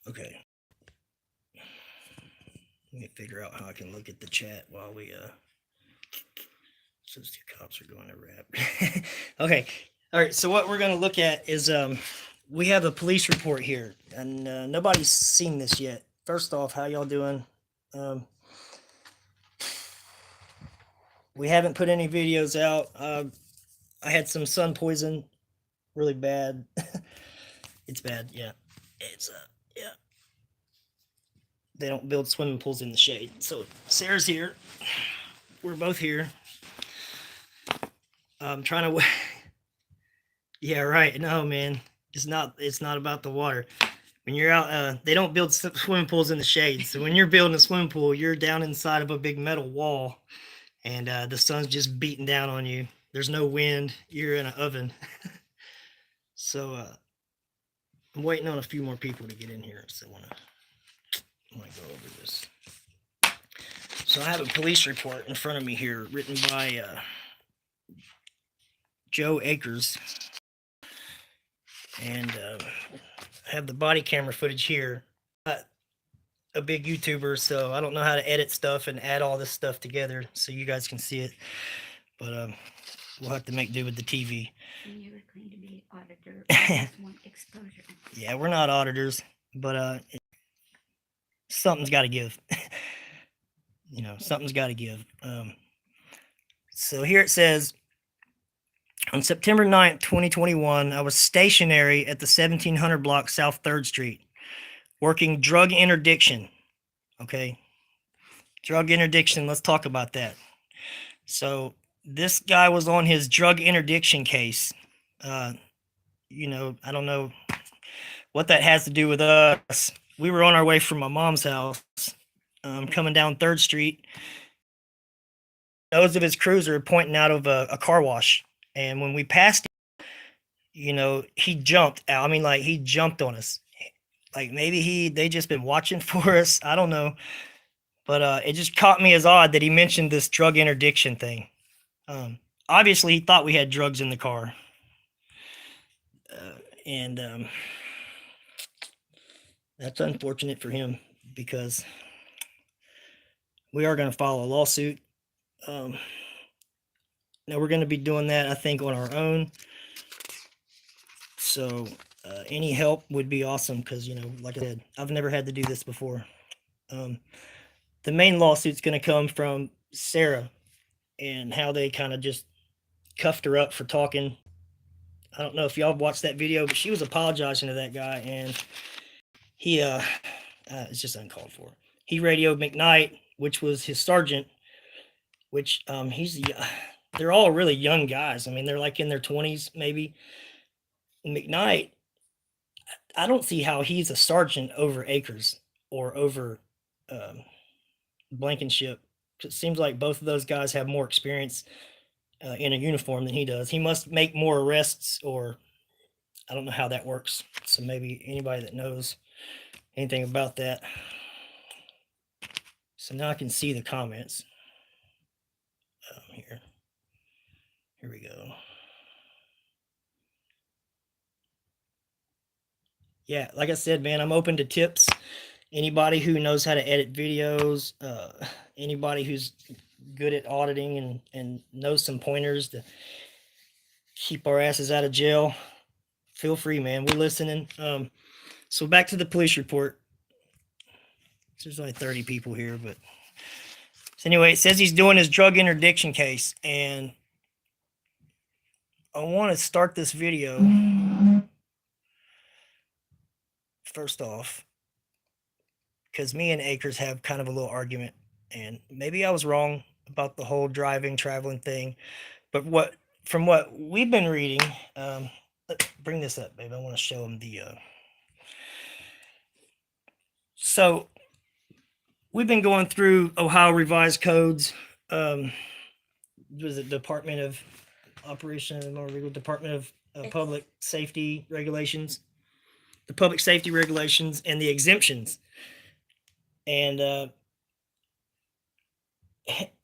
Okay. Let me figure out how I can look at the chat while we so those two cops are going to rap. Okay. All right. So what we're going to look at is we have a police report here, and nobody's seen this yet. First off, how y'all doing? We haven't put any videos out. I had some sun poison, really bad. It's bad. Yeah. It's yeah. They don't build swimming pools in the shade. So Sarah's here. We're both here. I'm trying to. Yeah, right. No, man. It's not about the water. When you're out, they don't build swimming pools in the shade. So when you're building a swimming pool, you're down inside of a big metal wall, and the sun's just beating down on you. There's no wind. You're in an oven. So I'm waiting on a few more people to get in here. So I want to go over this. So I have a police report in front of me here, written by Joe Akers, and I have the body camera footage here. I'm not a big YouTuber, so I don't know how to edit stuff and add all this stuff together so you guys can see it. But we'll have to make do with the TV. You never claim to be an auditor. I just want exposure. Yeah, we're not auditors, but something's got to give. You know, something's got to give. So here it says, on September 9th, 2021, I was stationary at the 1700 block South 3rd Street, working drug interdiction. Okay. Drug interdiction. Let's talk about that. So this guy was on his drug interdiction case. You know, I don't know what that has to do with us. We were on our way from my mom's house, coming down 3rd Street. Nose of his cruiser pointing out of a car wash. And when we passed him, you know, he jumped out. I mean, like, he jumped on us. Like, maybe they just been watching for us. I don't know. But it just caught me as odd that he mentioned this drug interdiction thing. Obviously, he thought we had drugs in the car. And that's unfortunate for him, because we are going to file a lawsuit. Now we're going to be doing that, I think, on our own. So any help would be awesome, because, you know, like I said, I've never had to do this before. The main lawsuit's going to come from Sarah and how they kind of just cuffed her up for talking. I don't know if y'all watched that video, but she was apologizing to that guy, and he it's just uncalled for. He radioed McKnight, which was his sergeant, which they're all really young guys. I mean, they're like in their 20s, maybe. McKnight, I don't see how he's a sergeant over Akers or over Blankenship. It seems like both of those guys have more experience in a uniform than he does. He must make more arrests, or I don't know how that works. So maybe anybody that knows anything about that. So now I can see the comments. Here we go. Yeah, like I said, man, I'm open to tips. Anybody who knows how to edit videos, anybody who's good at auditing and knows some pointers to keep our asses out of jail, feel free, man. We're listening. So back to the police report. There's only 30 people here, but so anyway, it says he's doing his drug interdiction case, and I want to start this video first off, because me and Akers have kind of a little argument, and maybe I was wrong about the whole traveling thing, but from what we've been reading, let's bring this up, babe. I want to show him the. So we've been going through Ohio revised codes. Was it Department of Operation and Motor Legal Department of Public Safety regulations? The public safety regulations and the exemptions. And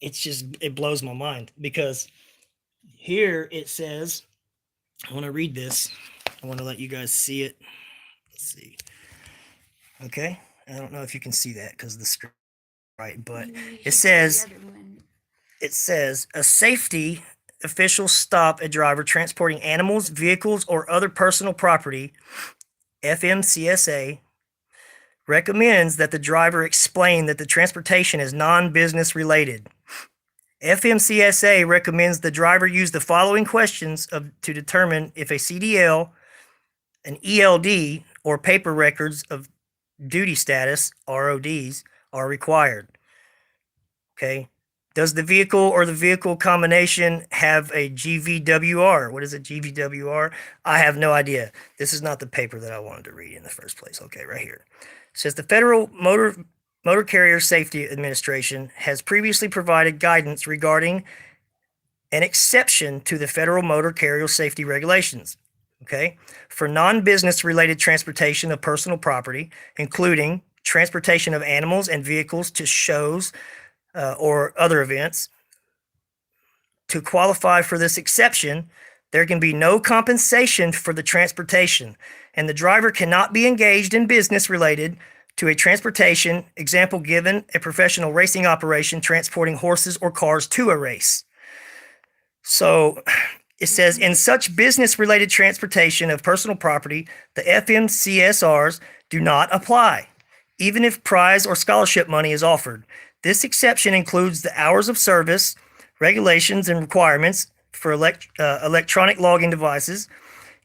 it blows my mind, because here it says, I want to read this. I want to let you guys see it. Let's see. Okay, I don't know if you can see that because the screen, right? But You hit it the says other one. a safety official stop a driver transporting animals, vehicles, or other personal property. FMCSA recommends that the driver explain that the transportation is non-business related. FMCSA recommends the driver use the following questions to determine if a CDL, an ELD, or paper records of duty status, RODs, are required. Okay. Does the vehicle or the vehicle combination have a GVWR? What is a GVWR? I have no idea. This is not the paper that I wanted to read in the first place. Okay, right here. It says the Federal Motor Carrier Safety Administration has previously provided guidance regarding an exception to the Federal Motor Carrier Safety Regulations, okay, for non-business related transportation of personal property, including transportation of animals and vehicles to shows or other events. To qualify for this exception, there can be no compensation for the transportation, and the driver cannot be engaged in business related to a transportation, example given, a professional racing operation transporting horses or cars to a race. So it says, in such business related transportation of personal property, the FMCSRs do not apply, even if prize or scholarship money is offered. This exception includes the hours of service, regulations, and requirements for electronic logging devices,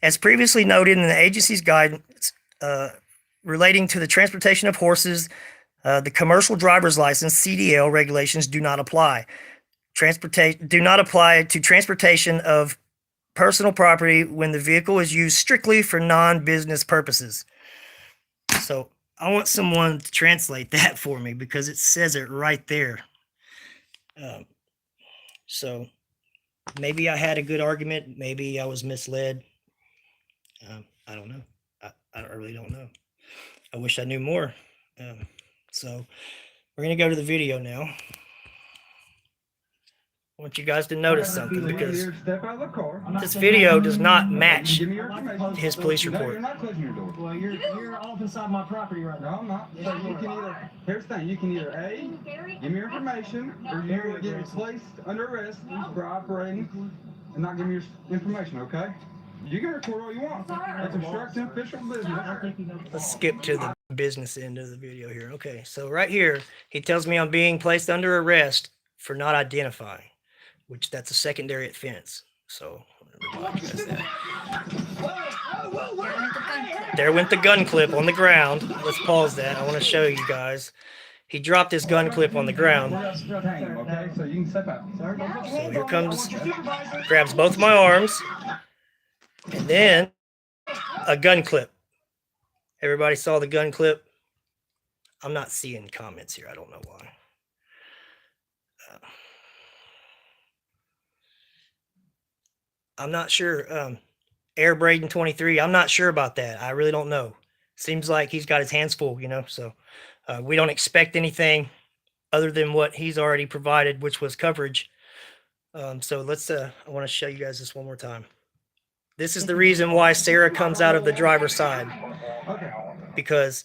as previously noted in the agency's guidance relating to the transportation of horses. The commercial driver's license (CDL) regulations do not apply. Do not apply to transportation of personal property when the vehicle is used strictly for non-business purposes. So I want someone to translate that for me because it says it right there. So maybe I had a good argument. Maybe I was misled. I don't know. I really don't know. I wish I knew more. So we're going to go to the video now. I want you guys to notice something because this video does not match his police report. You're not closing your door. Well, you're off inside my property right now. No, I'm not. So you can either, here's the thing, you can either A, give me your information, or you will get placed under arrest for operating and not give me your information, okay? You can record all you want. That's obstructing official business. Let's skip to the business end of the video here. Okay, so right here, he tells me I'm being placed under arrest for not identifying, which that's a secondary offense. So there went the gun clip on the ground. Let's pause that. I want to show you guys. He dropped his gun clip on the ground. Okay, so you can step out. So here comes, grabs both my arms, and then a gun clip. Everybody saw the gun clip? I'm not seeing comments here. I don't know why. I'm not sure. Air Braden 23. I'm not sure about that. I really don't know. Seems like he's got his hands full, you know. So we don't expect anything other than what he's already provided, which was coverage. So let's. I want to show you guys this one more time. This is the reason why Sarah comes out of the driver's side, because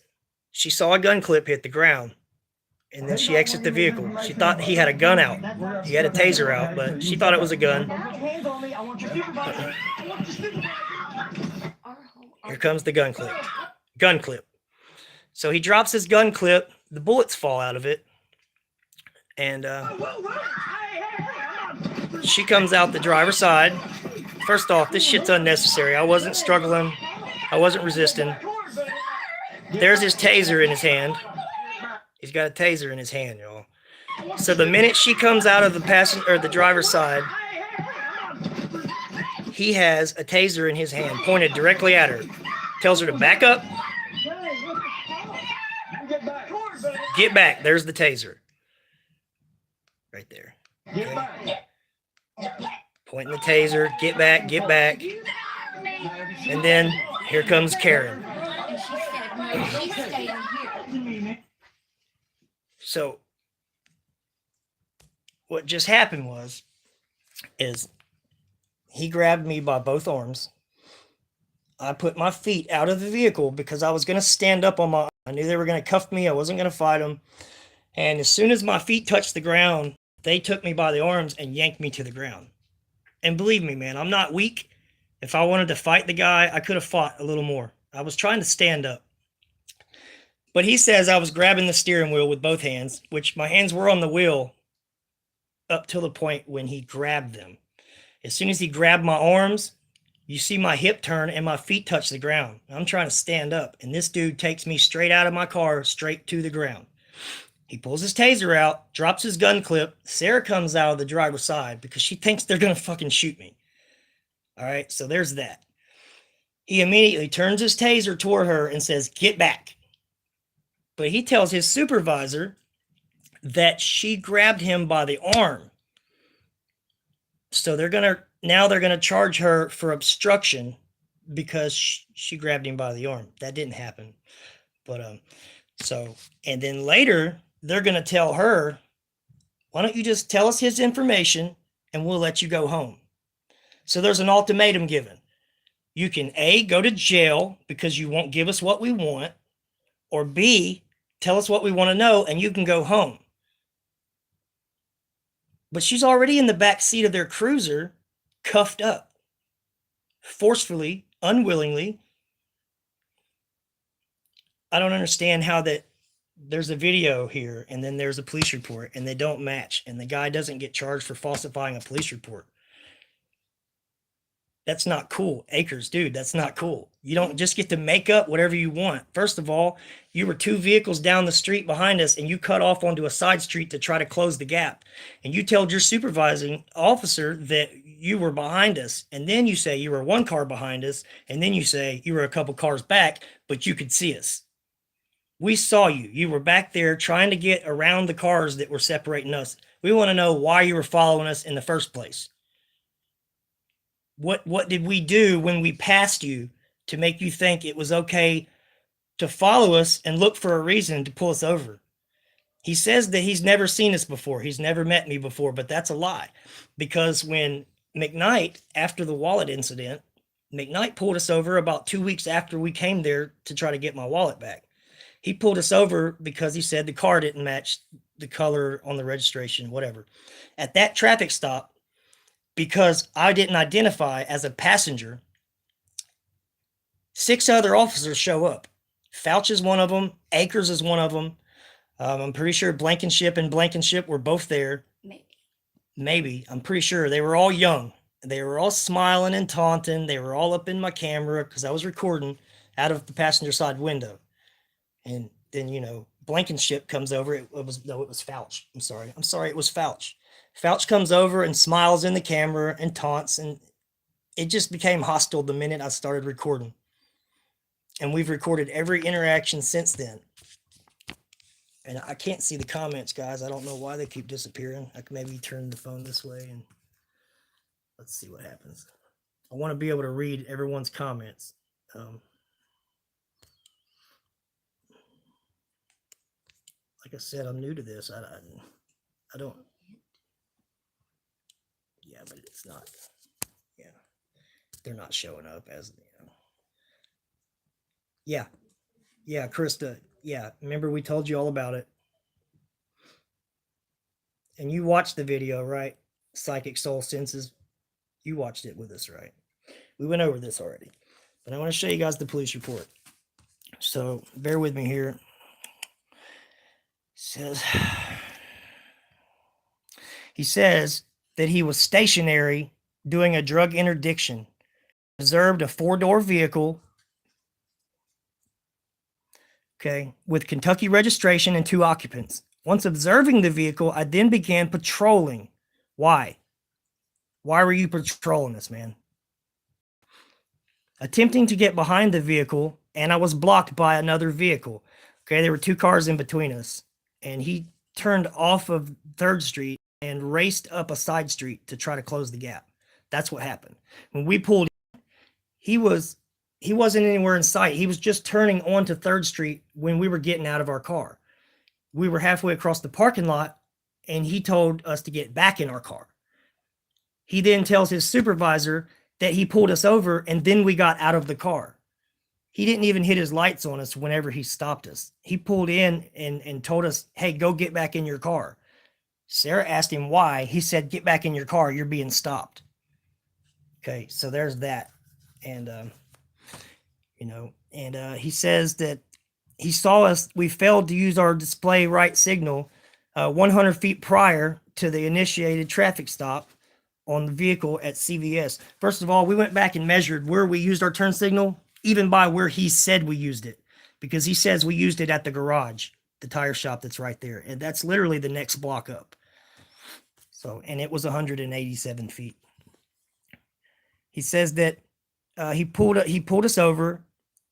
she saw a gun clip hit the ground. And then she exits the vehicle. She thought he had a gun out. He had a taser out, but she thought it was a gun. Here comes the gun clip. Gun clip. So he drops his gun clip. The bullets fall out of it. And she comes out the driver's side. First off, this shit's unnecessary. I wasn't struggling. I wasn't resisting. There's his taser in his hand. He's got a taser in his hand, y'all. So the minute she comes out of the passenger or the driver's side, he has a taser in his hand pointed directly at her. Tells her to back up. Get back. There's the taser. Right there. Okay. Pointing the taser. Get back. Get back. And then here comes Karen. And she said, no, she's staying here. So what just happened is he grabbed me by both arms. I put my feet out of the vehicle because I was going to stand up on my I knew they were going to cuff me. I wasn't going to fight them. And as soon as my feet touched the ground, they took me by the arms and yanked me to the ground. And believe me, man, I'm not weak. If I wanted to fight the guy, I could have fought a little more. I was trying to stand up. But he says I was grabbing the steering wheel with both hands, which my hands were on the wheel up till the point when he grabbed them. As soon as he grabbed my arms, you see my hip turn and my feet touch the ground. I'm trying to stand up, and this dude takes me straight out of my car, straight to the ground. He pulls his taser out, drops his gun clip. Sarah comes out of the driver's side because she thinks they're going to fucking shoot me. All right, so there's that. He immediately turns his taser toward her and says, "Get back." But he tells his supervisor that she grabbed him by the arm. So they're going to charge her for obstruction because she grabbed him by the arm. That didn't happen. But and then later they're going to tell her, "Why don't you just tell us his information and we'll let you go home?" So there's an ultimatum given. You can A, go to jail because you won't give us what we want, or B, tell us what we want to know and you can go home. But she's already in the back seat of their cruiser, cuffed up, forcefully, unwillingly. I don't understand how that there's a video here and then there's a police report and they don't match and the guy doesn't get charged for falsifying a police report. That's not cool. Akers, dude, that's not cool. You don't just get to make up whatever you want. First of all, you were 2 vehicles down the street behind us and you cut off onto a side street to try to close the gap. And you told your supervising officer that you were behind us. And then you say you were 1 car behind us. And then you say you were a couple cars back, but you could see us. We saw you. You were back there trying to get around the cars that were separating us. We want to know why you were following us in the first place. What did we do when we passed you to make you think it was okay to follow us and look for a reason to pull us over? He says that he's never seen us before. He's never met me before, but that's a lie. Because when McKnight, after the wallet incident, McKnight pulled us over about 2 weeks after we came there to try to get my wallet back. He pulled us over because he said the car didn't match the color on the registration, whatever. At that traffic stop, because I didn't identify as a passenger, 6 other officers show up. Fouch is one of them. Akers is one of them. I'm pretty sure Blankenship and Blankenship were both there. Maybe. I'm pretty sure. They were all young. They were all smiling and taunting. They were all up in my camera because I was recording out of the passenger side window. And then, Blankenship comes over. It was Fouch. I'm sorry. It was Fouch. Fouch comes over and smiles in the camera and taunts, and it just became hostile the minute I started recording. And we've recorded every interaction since then. And I can't see the comments, guys. I don't know why they keep disappearing. I can maybe turn the phone this way and let's see what happens. I want to be able to read everyone's comments. Like I said, I'm new to this. I don't. Yeah, but it's not. Yeah, they're not showing up as Yeah, Krista. Yeah, remember we told you all about it, and you watched the video, right? Psychic soul senses. You watched it with us, right? We went over this already, but I want to show you guys the police report. So bear with me here. He says that he was stationary doing a drug interdiction, observed a 4-door vehicle, with Kentucky registration and 2 occupants. Once observing the vehicle, I then began patrolling. Why? Why were you patrolling this, man? Attempting to get behind the vehicle, and I was blocked by another vehicle. There were 2 cars in between us, and he turned off of 3rd Street and raced up a side street to try to close the gap. That's what happened. When we pulled in, he wasn't anywhere in sight. He was just turning onto 3rd Street when we were getting out of our car. We were halfway across the parking lot, and he told us to get back in our car. He then tells his supervisor that he pulled us over, and then we got out of the car. He didn't even hit his lights on us whenever he stopped us. He pulled in and told us, hey, go get back in your car. Sarah asked him why. He said, get back in your car. You're being stopped. Okay, so there's that. And, he says that he saw us. We failed to use our display right signal 100 feet prior to the initiated traffic stop on the vehicle at CVS. First of all, we went back and measured where we used our turn signal, even by where he said we used it, because he says we used it at the garage, the tire shop that's right there. And that's literally the next block up. So, and it was 187 feet. He says that he pulled us over.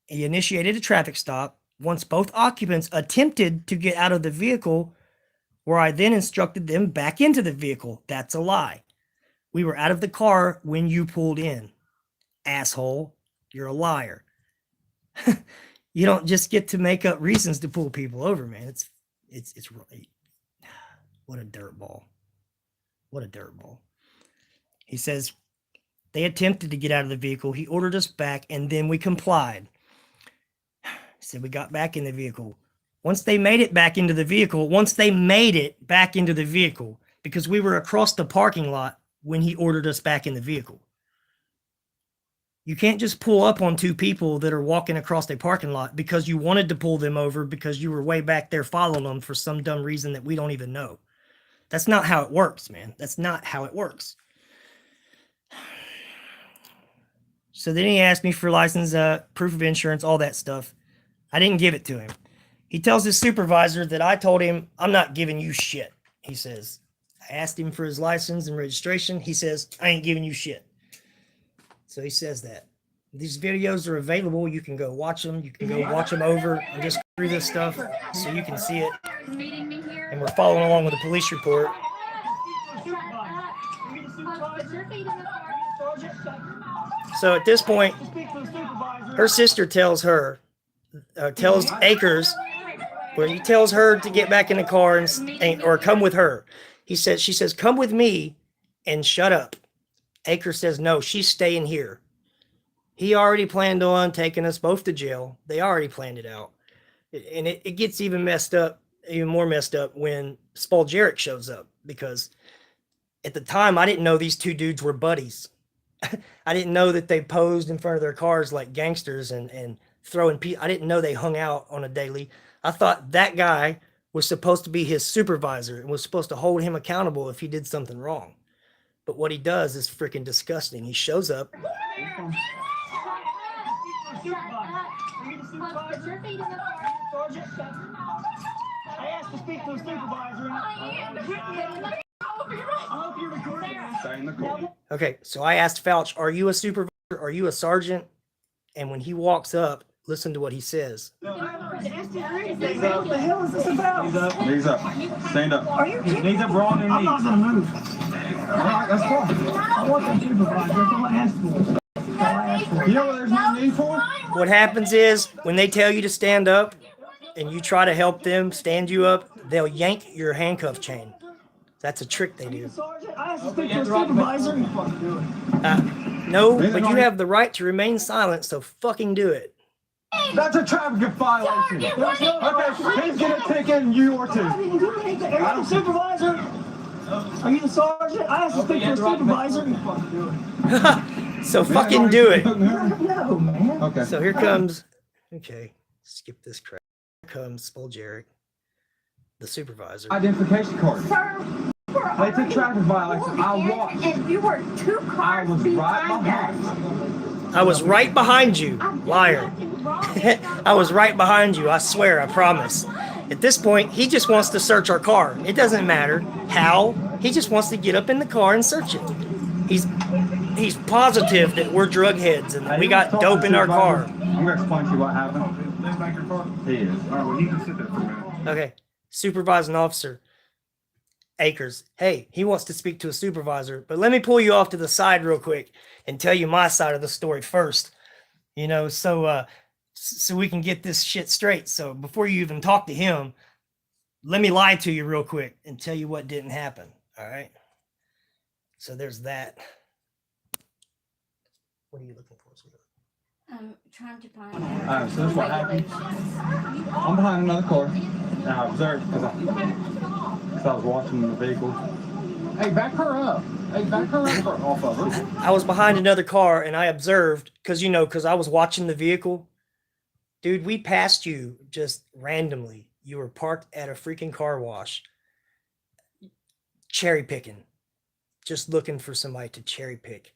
He initiated a traffic stop. Once both occupants attempted to get out of the vehicle, where I then instructed them back into the vehicle. That's a lie. We were out of the car when you pulled in. Asshole, you're a liar. You don't just get to make up reasons to pull people over, man. It's really, what a dirtball. What a dirtball. He says they attempted to get out of the vehicle. He ordered us back, and then we complied. He said we got back in the vehicle. Once they made it back into the vehicle, because we were across the parking lot when he ordered us back in the vehicle. You can't just pull up on two people that are walking across a parking lot because you wanted to pull them over because you were way back there following them for some dumb reason that we don't even know. That's not how it works, man. That's not how it works. So then he asked me for license, proof of insurance, all that stuff. I didn't give it to him. He tells his supervisor that I told him, I'm not giving you shit. He says, I asked him for his license and registration. He says, I ain't giving you shit. So he says that. These videos are available. You can go watch them. You can go watch them over and just through this stuff so you can see it. And we're following along with the police report. So at this point, her sister tells Akers, where he tells her to get back in the car or come with her. She says, come with me and shut up. Akers says, no, she's staying here. He already planned on taking us both to jail. They already planned it out. And it gets even more messed up when Spoljarek shows up, because at the time I didn't know these two dudes were buddies. I didn't know that they posed in front of their cars like gangsters and throwing people. I didn't know they hung out on a daily. I thought that guy was supposed to be his supervisor and was supposed to hold him accountable if he did something wrong. But what he does is freaking disgusting. He shows up. I asked to speak to a supervisor. Stay in the car. Okay, so I asked Fouch, are you a supervisor? Are you a sergeant? And when he walks up, listen to what he says. What the hell is this about? Knees up. Stand up. Are you kidding? Knees up, we're on your knees. I'm not going to move. All right, that's fine. I want that supervisor. That's all I asked for. You know what there's no need for? What happens is when they tell you to stand up and you try to help them stand you up, they'll yank your handcuff chain. That's a trick they do. Sergeant, I asked to speak to a supervisor. No, but you have the right to remain silent, so fucking do it. That's a traffic violation. Okay, he's gonna take in you or two. Are you the supervisor? Are you the sergeant? I asked to speak to a supervisor. So fucking do it. No, man. Okay. So here comes, okay, skip this crap. Here comes Spoljarek, the supervisor. Identification card. Sir, It's a traffic violation. I watched. And you were two I cars was right behind behind us. I was right behind you, liar. I was right behind you, I swear, I promise. At this point, he just wants to search our car. It doesn't matter how. He just wants to get up in the car and search it. He's positive that we're drug heads and that we got dope in our car. I'm gonna explain to you what happened. He is. All right, well, you can sit there for a minute. Okay, supervising officer Akers. Hey, he wants to speak to a supervisor, but let me pull you off to the side real quick and tell you my side of the story first. You know, so we can get this shit straight. So before you even talk to him, let me lie to you real quick and tell you what didn't happen. All right. So there's that. What are you looking for, sweetheart? I'm trying to find Alright, so this is what happened. regulations. I'm behind another car, and I observed because I was watching the vehicle. Hey, back her up. Hey, back her up off of her. I was behind another car and I observed, because I was watching the vehicle. Dude, we passed you just randomly. You were parked at a freaking car wash, cherry picking, just looking for somebody to cherry pick.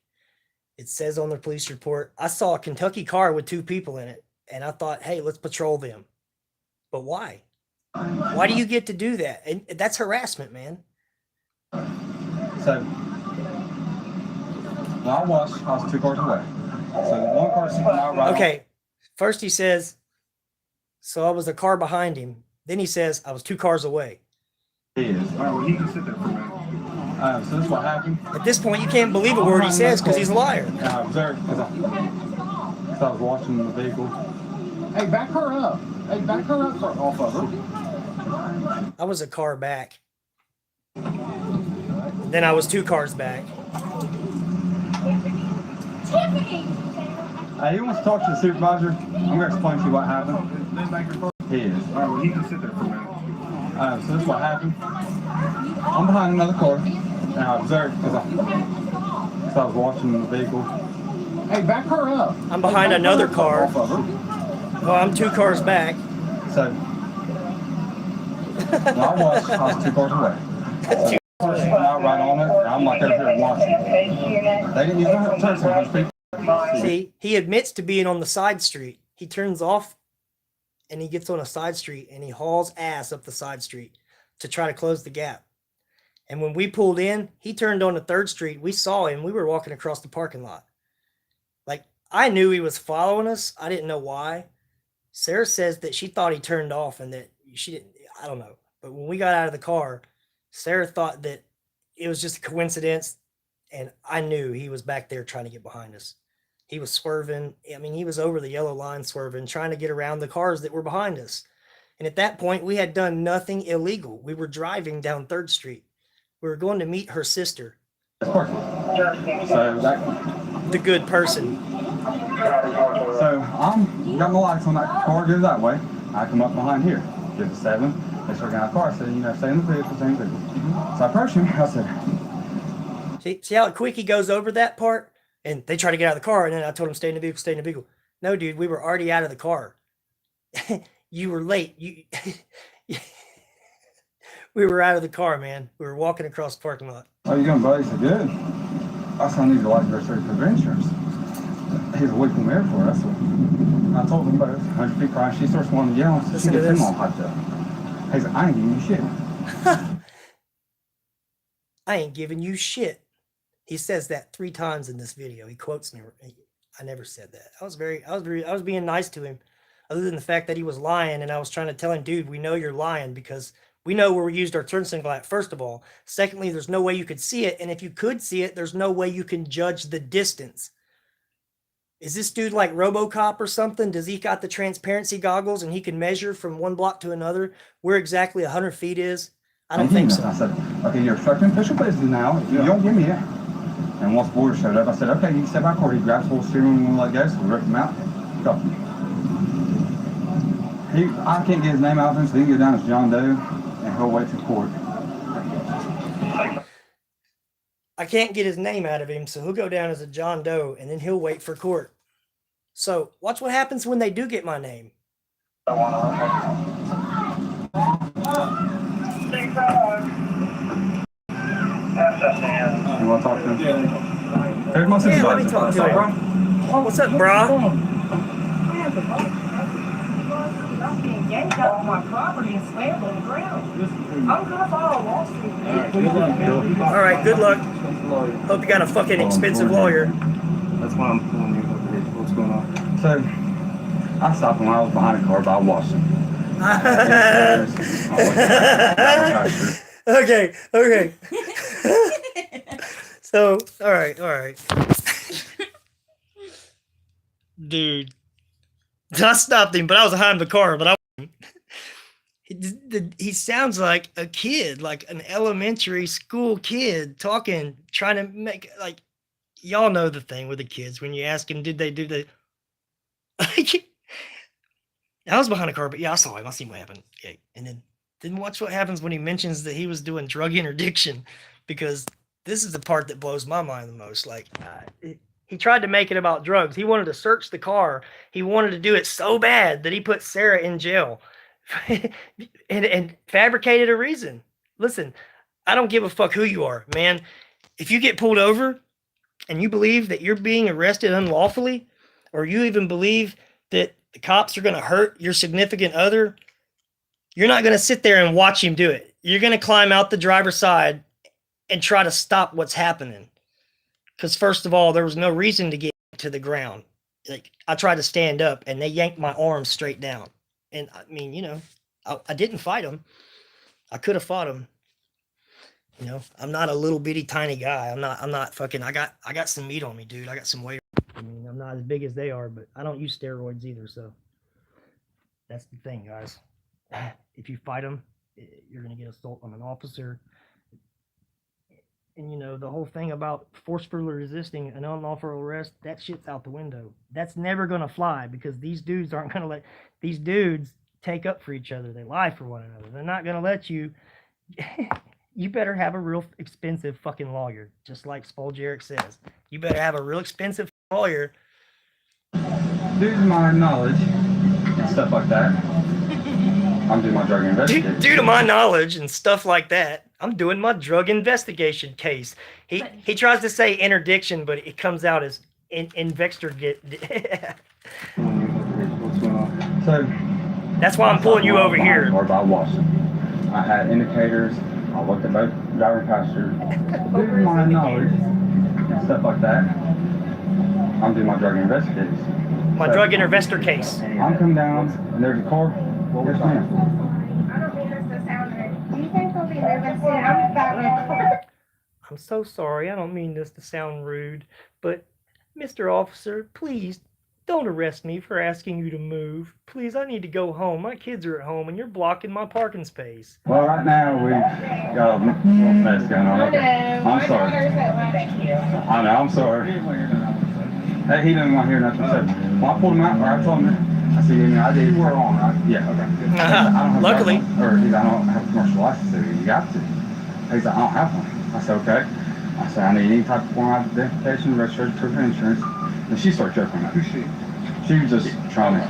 It says on the police report, I saw a Kentucky car with 2 people in it, and I thought, hey, let's patrol them. But why? Why do you get to do that? And that's harassment, man. So, when I was 2 cars away. So, one car sitting out right. Okay, first he says, so I was a car behind him. Then he says, I was 2 cars away. He is. All right, well, he can sit there for a minute. So this is what happened. At this point, you can't believe a word he says because he's a liar. And I observed because I was watching the vehicle. Hey, back her up. Hey, back her up off of her. I was a car back. Then I was 2 cars back. Hey, you want to talk to the supervisor? I'm going to explain to you what happened. He is. All right, well, he can sit there for a minute. So this is what happened. I'm behind another car, and I observed because I was watching the vehicle. Hey, back her up. I'm behind another car. Off of her. Well, I'm 2 cars back. So, when I was 2 cars away. So, car sitting out right on it, and I'm like over here watching. They didn't even turn so much people. See, he admits to being on the side street. He turns off and he gets on a side street and he hauls ass up the side street to try to close the gap. And when we pulled in, he turned on the 3rd street. We saw him. We were walking across the parking lot. Like, I knew he was following us. I didn't know why. Sarah says that she thought he turned off and that she didn't. I don't know. But when we got out of the car, Sarah thought that it was just a coincidence. And I knew he was back there trying to get behind us. He was swerving. I mean, he was over the yellow line swerving, trying to get around the cars that were behind us. And at that point, we had done nothing illegal. We were driving down 3rd Street. We were going to meet her sister. So that, the good person. So I'm got my lights on, that car goes that way. I come up behind here, get the 7. They start getting out of the car. I said, stay in the vehicle, stay in the vehicle. So I approached him. I said, see how quick he goes over that part? And they try to get out of the car, and then I told him, stay in the vehicle, stay in the vehicle. No, dude, we were already out of the car. You were late. We were out of the car, man. We were walking across the parking lot. how you doing, buddy? He said, good. I said, I need your life registered for insurance. He's a week from the airport. That's what I told him both. 100 feet price. She starts wanting to yell. So she gets him all hyped up. He's like, I ain't giving you shit. I ain't giving you shit. He says that 3 times in this video. He quotes me. I never said that. I was being nice to him, other than the fact that he was lying, and I was trying to tell him, dude, we know you're lying because we know where we used our turn signal at, first of all. Secondly, there's no way you could see it, and if you could see it, there's no way you can judge the distance. Is this dude like RoboCop or something? Does he got the transparency goggles and he can measure from one block to another where exactly 100 feet is? I don't think so. I said, okay, you're obstructing official business now. If you don't give me it. And once Boyer showed up, I said, okay, you can step back forward. He grabs the whole steering wheel and let go, so we ripped him out. Go. I can't get his name out of him, so he can go down as John Doe, and he'll wait to court. I can't get his name out of him, so he'll go down as a John Doe, and then he'll wait for court. So watch what happens when they do get my name. You want to talk to him? There's my Yeah, let me talk to him. What's up, brah? All right, good luck. Hope you got a fucking expensive lawyer. That's why I'm pulling you over here. What's going on? So, I stopped when I was behind a car, but I watched him. Okay. So, all right. Dude. I stopped him, but I was behind the car, but he sounds like a kid, like an elementary school kid talking, trying to make, like, y'all know the thing with the kids when you ask them, did they do the Like, I was behind a car, but yeah, I saw him. I seen what happened. Yeah. And then didn't watch what happens when he mentions that he was doing drug interdiction, because this is the part that blows my mind the most. Like, he tried to make it about drugs. He wanted to search the car. He wanted to do it so bad that he put Sarah in jail and fabricated a reason. Listen, I don't give a fuck who you are, man. If you get pulled over and you believe that you're being arrested unlawfully, or you even believe that the cops are going to hurt your significant other, you're not going to sit there and watch him do it. You're going to climb out the driver's side and try to stop what's happening. Because first of all, there was no reason to get to the ground. Like, I tried to stand up and they yanked my arms straight down. And I mean, you know, I didn't fight him. I could have fought him. You know, I'm not a little bitty tiny guy. I'm not fucking, I got some meat on me, dude. I got some weight. I mean, I'm not as big as they are, but I don't use steroids either. So that's the thing, guys. If you fight them, you're going to get assault on an officer. And, you know, the whole thing about forcefully resisting an unlawful arrest, that shit's out the window. That's never going to fly, because these dudes aren't going to let, these dudes take up for each other. They lie for one another. They're not going to let you. You better have a real expensive fucking lawyer, just like Spoljeric says. You better have a real expensive lawyer. Due to my knowledge and stuff like that, I'm doing my drug investigation. Due to my knowledge and stuff like that, I'm doing my drug investigation case. He tries to say interdiction, but it comes out as invextor get. What's going on? So That's why I'm pulling you over here. Or by Washington. I had indicators. I looked at both driver and passenger. Due to my knowledge and stuff like that, I'm doing my drug investigation. My drug investor case. I'm coming down and there's a car. Yes, ma'am. I don't mean this to sound rude. Do you think they'll be moving soon? I'm about ready. I'm so sorry. I don't mean this to sound rude, but Mr. Officer, please don't arrest me for asking you to move. Please, I need to go home. My kids are at home and you're blocking my parking space. Well, right now we've got a little mess going on. I'm sorry. Thank you. I know, I'm sorry. Hey, he didn't want to hear nothing. So, well, I pulled him out, or I told him, I said, you know, I did. We're on, right? Yeah, okay. I don't have Luckily. Or he's, I don't have a commercial license, so you got to. He's like, I don't have one. I said, okay. I said, I need any type of form of identification, registration, proof of insurance. And she started joking on that. Who's she? She was just trying to.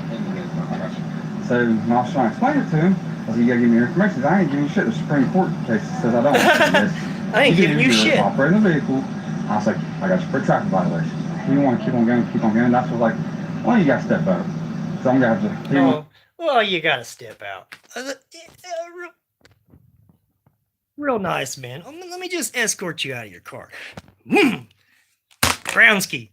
So when I was trying to explain it to him, I said, you gotta give me your information. He said, I ain't giving you shit. The Supreme Court case says I don't. I ain't giving you shit. Operating the vehicle. I was like, I got you for a traffic violation. You want to keep on going. That's what like, well, you got to step out. So I'm gonna have to. Oh, well, you gotta step out. Real nice, man. Let me just escort you out of your car. Brownski.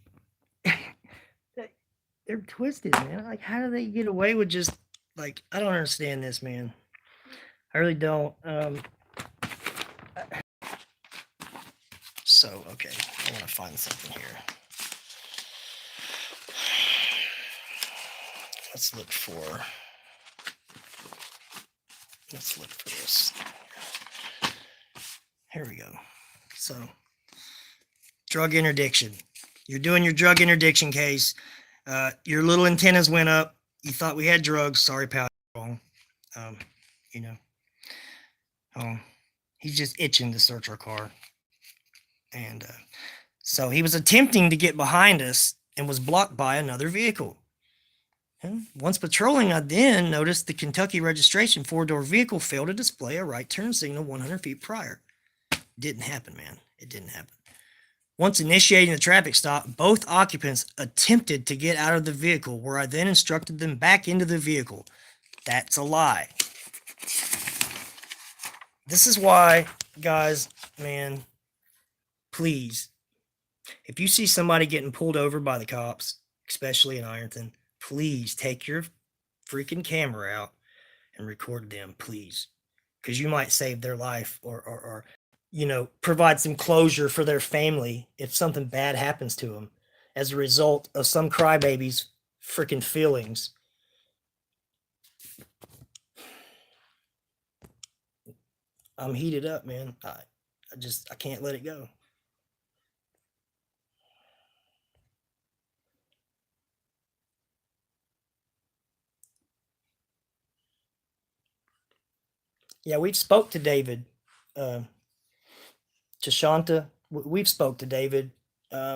They're twisted, man. Like, how do they get away with just, like, I don't understand this, man. I really don't. So, okay, I want to find something here. Let's look for this. Here we go. So, drug interdiction. You're doing your drug interdiction case. Your little antennas went up. You thought we had drugs. Sorry, pal. Wrong. You know. He's just itching to search our car. And so he was attempting to get behind us and was blocked by another vehicle. And once patrolling, I then noticed the Kentucky registration 4-door vehicle failed to display a right turn signal 100 feet prior. Didn't happen, man. It didn't happen. Once initiating the traffic stop, both occupants attempted to get out of the vehicle, where I then instructed them back into the vehicle. That's a lie. This is why, guys, man, please, if you see somebody getting pulled over by the cops, especially in Ironton, please take your freaking camera out and record them, please. Because you might save their life or you know, provide some closure for their family if something bad happens to them as a result of some crybaby's freaking feelings. I'm heated up, man. I can't let it go. Yeah, we've spoke to David, uh, to Shanta. We've spoke to David.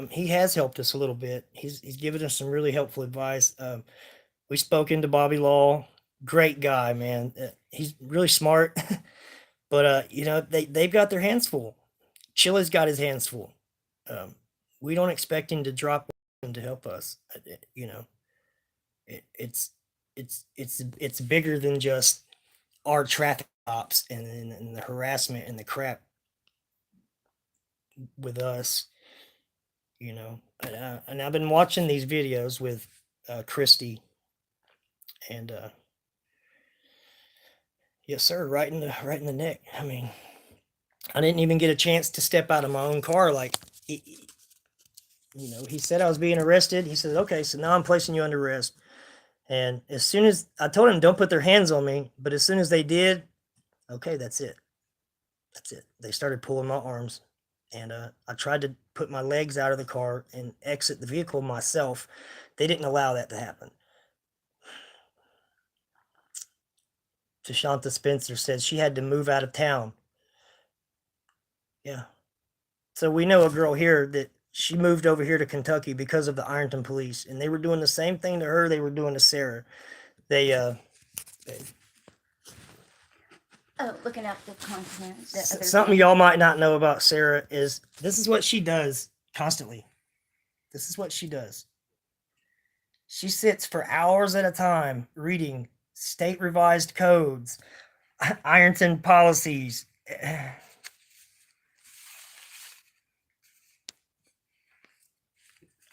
He has helped us a little bit. He's given us some really helpful advice. We spoke into Bobby Law. Great guy, man. He's really smart, but they've got their hands full. Chili's got his hands full. We don't expect him to drop him to help us. You know, it's bigger than just our traffic cops and the harassment and the crap with us. You know, and I've been watching these videos with Christy, and yes, sir, right in the neck. I mean, I didn't even get a chance to step out of my own car. Like, he said I was being arrested. He said, okay, so now I'm placing you under arrest. And as soon as I told him, don't put their hands on me, but as soon as they did, okay, that's it. That's it. They started pulling my arms, and I tried to put my legs out of the car and exit the vehicle myself. They didn't allow that to happen. Tashanta Spencer said she had to move out of town. Yeah. So we know a girl here that she moved over here to Kentucky because of the Ironton police, and they were doing the same thing to her they were doing to Sarah. They Looking up the content. The other something thing. y'all might not know about Sarah is this is what she does constantly. This is what she does. She sits for hours at a time reading state revised codes, Ironton policies.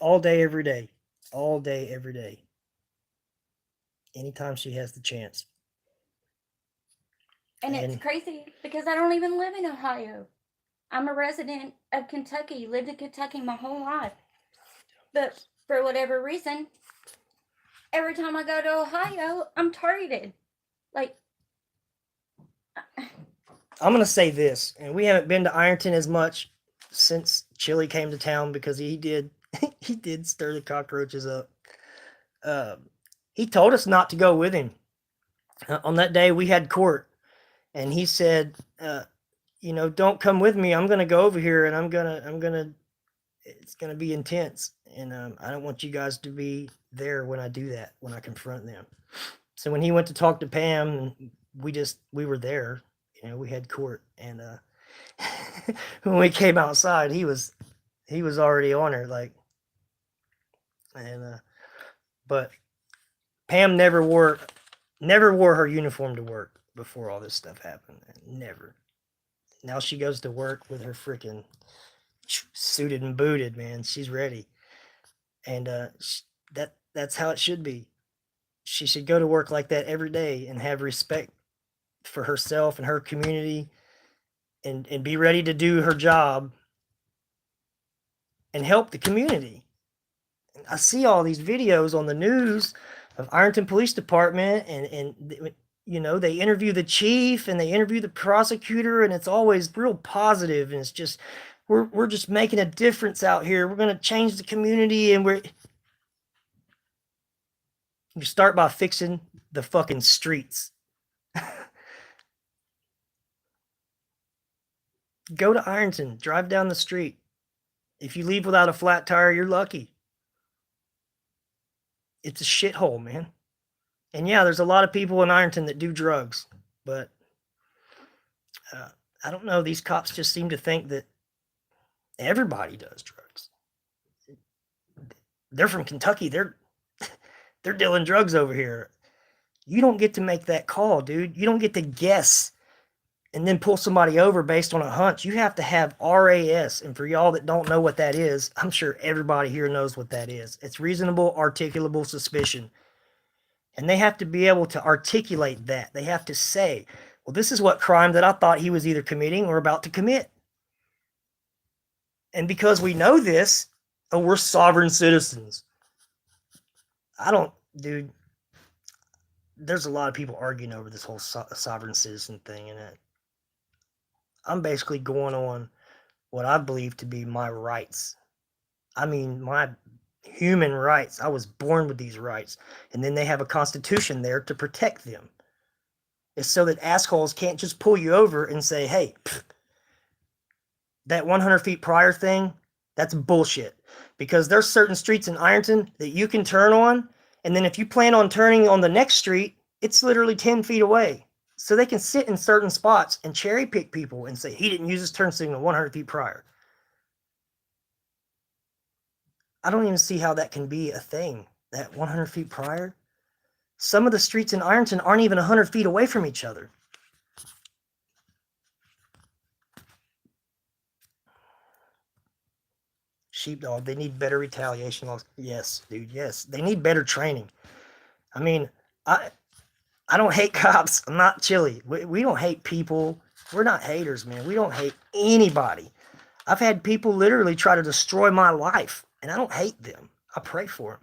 All day, every day. All day, every day. Anytime she has the chance. And And- it's crazy because I don't even live in Ohio. I'm a resident of Kentucky, lived in Kentucky my whole life. But for whatever reason, every time I go to Ohio, I'm targeted. Like, I'm gonna say this, and we haven't been to Ironton as much since Chili came to town because he did he did stir the cockroaches up. He told us not to go with him. On that day we had court, and he said, don't come with me. I'm gonna go over here, and I'm gonna it's gonna be intense, and I don't want you guys to be there when I do that, when I confront them. So when he went to talk to Pam, we were there. We had court, and when we came outside, he was already on her, like, and but Pam never wore her uniform to work before all this stuff happened. Never. Now she goes to work with her freaking suited and booted, man. She's ready, and that's how it should be. She should go to work like that every day and have respect for herself and her community, and be ready to do her job and help the community. I see all these videos on the news of Ironton Police Department, and they interview the chief and they interview the prosecutor, and it's always real positive, and it's just we're just making a difference out here. We're going to change the community, and you start by fixing the fucking streets. Go to Ironton, drive down the street. If you leave without a flat tire, you're lucky. It's a shithole, man. And yeah, there's a lot of people in Ironton that do drugs, but I don't know. These cops just seem to think that everybody does drugs. They're from Kentucky. They're dealing drugs over here. You don't get to make that call, dude. You don't get to guess and then pull somebody over based on a hunch. You have to have RAS. And for y'all that don't know what that is, I'm sure everybody here knows what that is. It's reasonable, articulable suspicion. And they have to be able to articulate that. They have to say, well, this is what crime that I thought he was either committing or about to commit. And because we know this, we're sovereign citizens. Dude, there's a lot of people arguing over this whole sovereign citizen thing, and I'm basically going on what I believe to be my rights. I mean, my human rights. I was born with these rights. And then they have a constitution there to protect them. is so that assholes can't just pull you over and say, hey, that 100 feet prior thing, that's bullshit. Because there's certain streets in Ironton that you can turn on, and then if you plan on turning on the next street, it's literally 10 feet away. So they can sit in certain spots and cherry pick people and say, he didn't use his turn signal 100 feet prior. I don't even see how that can be a thing, that 100 feet prior. Some of the streets in Ironton aren't even 100 feet away from each other. Sheepdog, they need better retaliation laws. Yes, dude, yes. They need better training. I mean, I don't hate cops. I'm not chilly. We don't hate people. We're not haters, man. We don't hate anybody. I've had people literally try to destroy my life, and I don't hate them. I pray for them.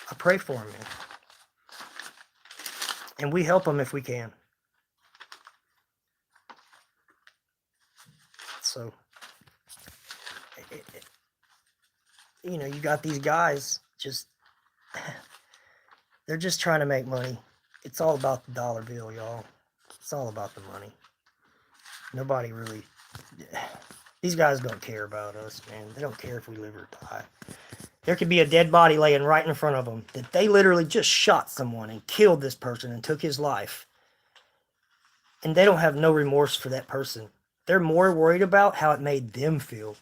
I pray for them, man. And we help them if we can. So, you know, you got these guys just, they're just trying to make money. It's all about the dollar bill, y'all. It's all about the money. Nobody really, these guys don't care about us, man. They don't care if we live or die. There could be a dead body laying right in front of them that they literally just shot someone and killed this person and took his life. And they don't have no remorse for that person. They're more worried about how it made them feel.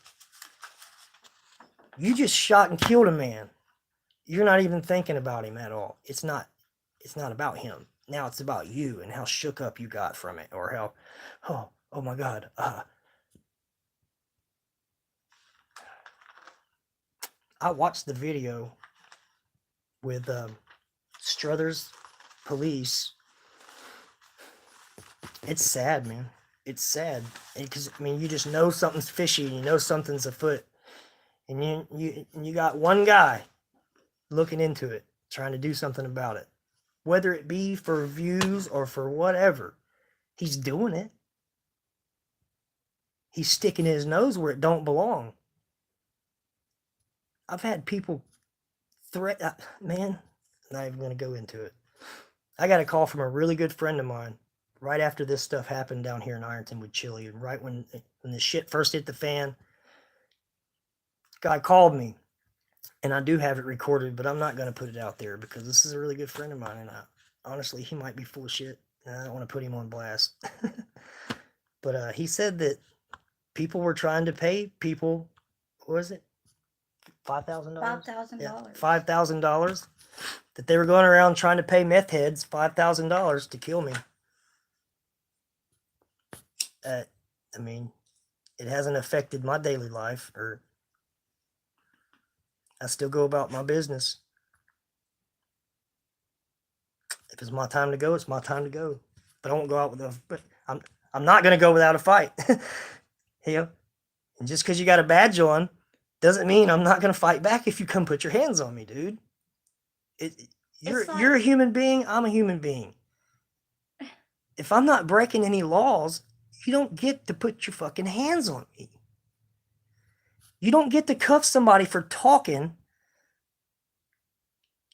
You just shot and killed a man. You're not even thinking about him at all. It's not about him. Now it's about you and how shook up you got from it, or how, oh my God. I watched the video with Struthers Police. It's sad, man. It's sad, because I mean, you just know something's fishy, and you know something's afoot, and you got one guy looking into it, trying to do something about it, whether it be for views or for whatever. He's doing it. He's sticking his nose where it don't belong. I've had people man, I'm not even going to go into it. I got a call from a really good friend of mine right after this stuff happened down here in Ironton with Chili, and right when the shit first hit the fan. Guy called me, and I do have it recorded, but I'm not going to put it out there because this is a really good friend of mine, and honestly, he might be full of shit, and I don't want to put him on blast. But he said that people were trying to pay people, what was it? $5,000? $5,000. Yeah, $5,000. That they were going around trying to pay meth heads $5,000 to kill me. I mean, it hasn't affected my daily life, or I still go about my business. If it's my time to go, it's my time to go. But I won't go out with but I'm not going to go without a fight. You know, and just because you got a badge on doesn't mean I'm not going to fight back if you come put your hands on me, dude. You're a human being. I'm a human being. If I'm not breaking any laws, you don't get to put your fucking hands on me. You don't get to cuff somebody for talking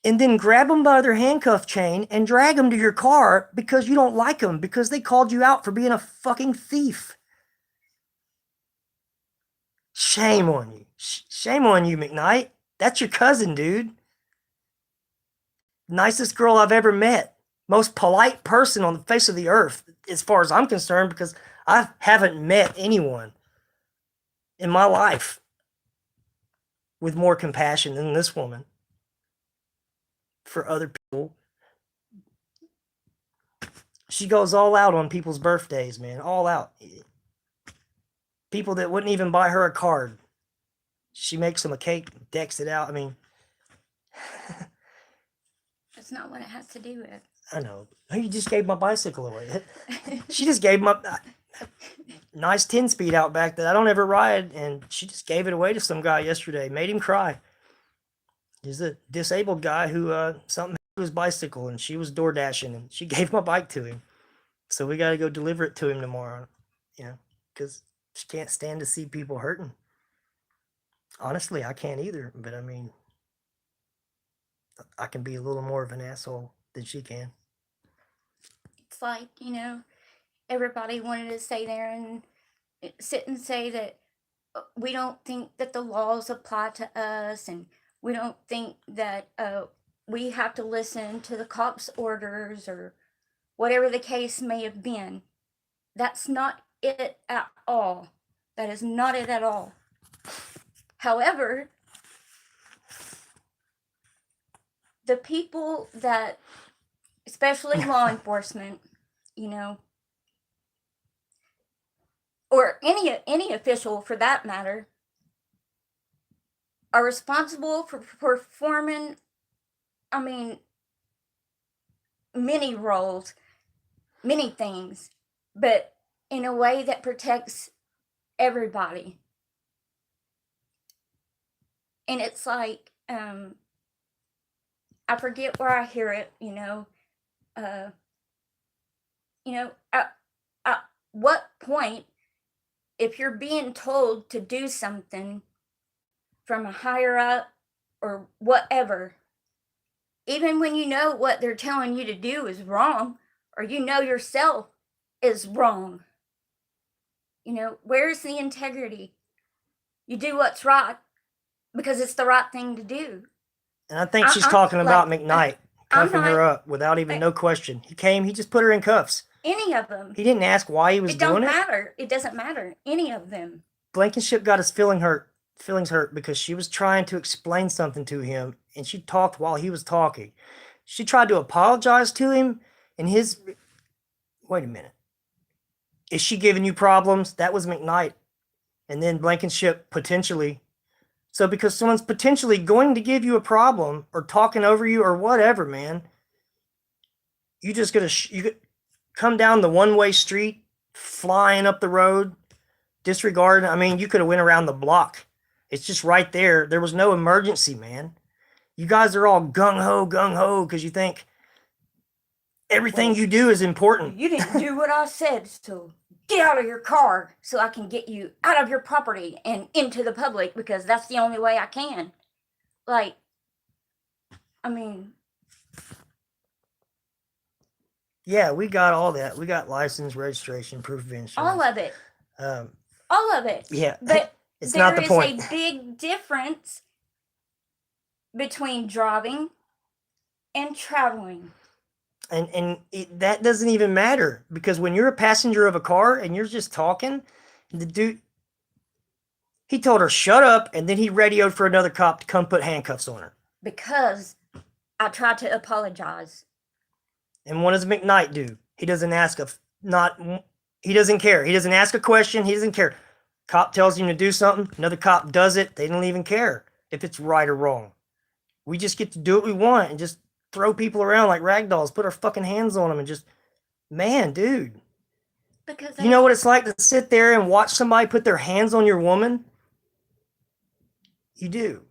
and then grab them by their handcuff chain and drag them to your car because you don't like them, because they called you out for being a fucking thief. Shame on you. Shame on you, McKnight. That's your cousin, dude. Nicest girl I've ever met. Most polite person on the face of the earth, as far as I'm concerned, because I haven't met anyone in my life with more compassion than this woman for other people. She goes all out on people's birthdays, man. All out. People that wouldn't even buy her a card. She makes them a cake, decks it out. I mean, That's not what it has to do with. I know. You just gave my bicycle away. She just gave my nice 10-speed out back that I don't ever ride, and she just gave it away to some guy yesterday. Made him cry. He's a disabled guy who something happened to his bicycle, and she was door dashing, and she gave my bike to him. So we got to go deliver it to him tomorrow. You know, because she can't stand to see people hurting. Honestly, I can't either. But I mean, I can be a little more of an asshole than she can. It's like, everybody wanted to stay there and sit and say that we don't think that the laws apply to us, and we don't think that we have to listen to the cops' orders or whatever the case may have been. That's not it at all. That is not it at all. However, the people that, especially law enforcement, or any official for that matter, are responsible for performing, many roles, many things, but in a way that protects everybody. And it's like, I forget where I hear it, at what point, if you're being told to do something from a higher up or whatever, even when you know what they're telling you to do is wrong, or yourself is wrong, where's the integrity? You do what's right because it's the right thing to do. And I think she's talking about McKnight cuffing her up without even no question. He just put her in cuffs. Any of them. He didn't ask why he was doing it. It don't matter. It doesn't matter. Any of them. Blankenship got his feelings hurt because she was trying to explain something to him, and she talked while he was talking. She tried to apologize to him, and wait a minute. Is she giving you problems? That was McKnight. And then Blankenship potentially. So because someone's potentially going to give you a problem or talking over you or whatever, man, you just you come down the one-way street, flying up the road, disregarding. I mean, you could have went around the block. It's just right there. There was no emergency, man. You guys are all gung-ho, because you think everything you do is important. You didn't do what I said, so get out of your car so I can get you out of your property and into the public, because that's the only way I can. Yeah, we got all that. We got license, registration, proof of insurance. All of it. All of it. Yeah. But it's not the point. There is a big difference between driving and traveling. And that doesn't even matter, because when you're a passenger of a car and you're just talking, the dude, he told her, shut up, and then he radioed for another cop to come put handcuffs on her. Because I tried to apologize. And what does McKnight do? He doesn't he doesn't care. He doesn't ask a question. He doesn't care. Cop tells him to do something. Another cop does it. They don't even care if it's right or wrong. We just get to do what we want and just throw people around like rag dolls, put our fucking hands on them and just, man, dude. Because you know what it's like to sit there and watch somebody put their hands on your woman? You do.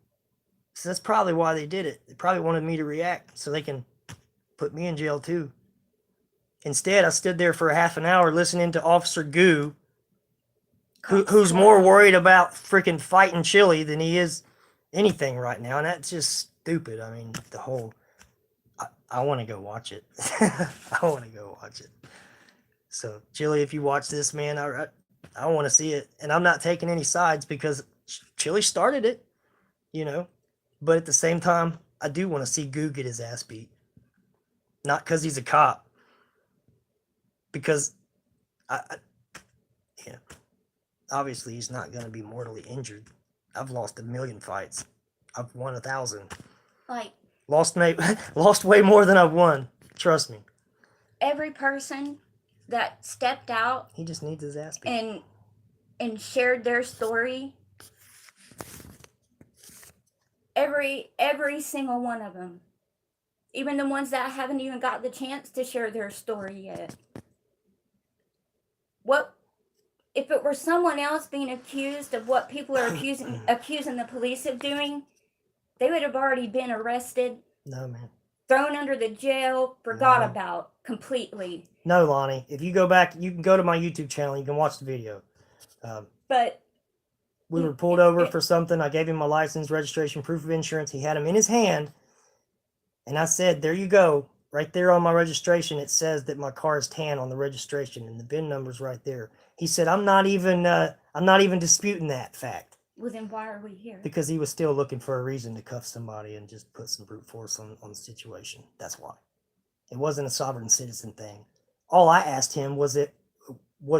So that's probably why they did it. They probably wanted me to react so they can put me in jail too. Instead, I stood there for a half an hour listening to Officer Goo, who's more worried about freaking fighting Chili than he is anything right now. And that's just stupid. I mean, the whole... I want to go watch it. I want to go watch it. So, Chili, if you watch this, man, I want to see it. And I'm not taking any sides because Chili started it, But at the same time, I do want to see Goo get his ass beat. Not because he's a cop. Because, obviously he's not going to be mortally injured. I've lost 1,000,000 fights. I've won 1,000. Lost way more than I've won. Trust me. Every person that stepped out, he just needs his ass beat. And shared their story. Every single one of them. Even the ones that haven't even got the chance to share their story yet. What if it were someone else being accused of what people are accusing the police of doing? They would have already been arrested. No, man. Thrown under the jail, forgot about completely. No, Lonnie. If you go back, you can go to my YouTube channel. You can watch the video. But we were pulled over for something. I gave him my license, registration, proof of insurance. He had them in his hand. And I said, there you go. Right there on my registration, it says that my car is tan on the registration, and the VIN number's right there. He said, I'm not even disputing that fact. Well, then why are we here? Because he was still looking for a reason to cuff somebody and just put some brute force on the situation. That's why. It wasn't a sovereign citizen thing. All I asked him was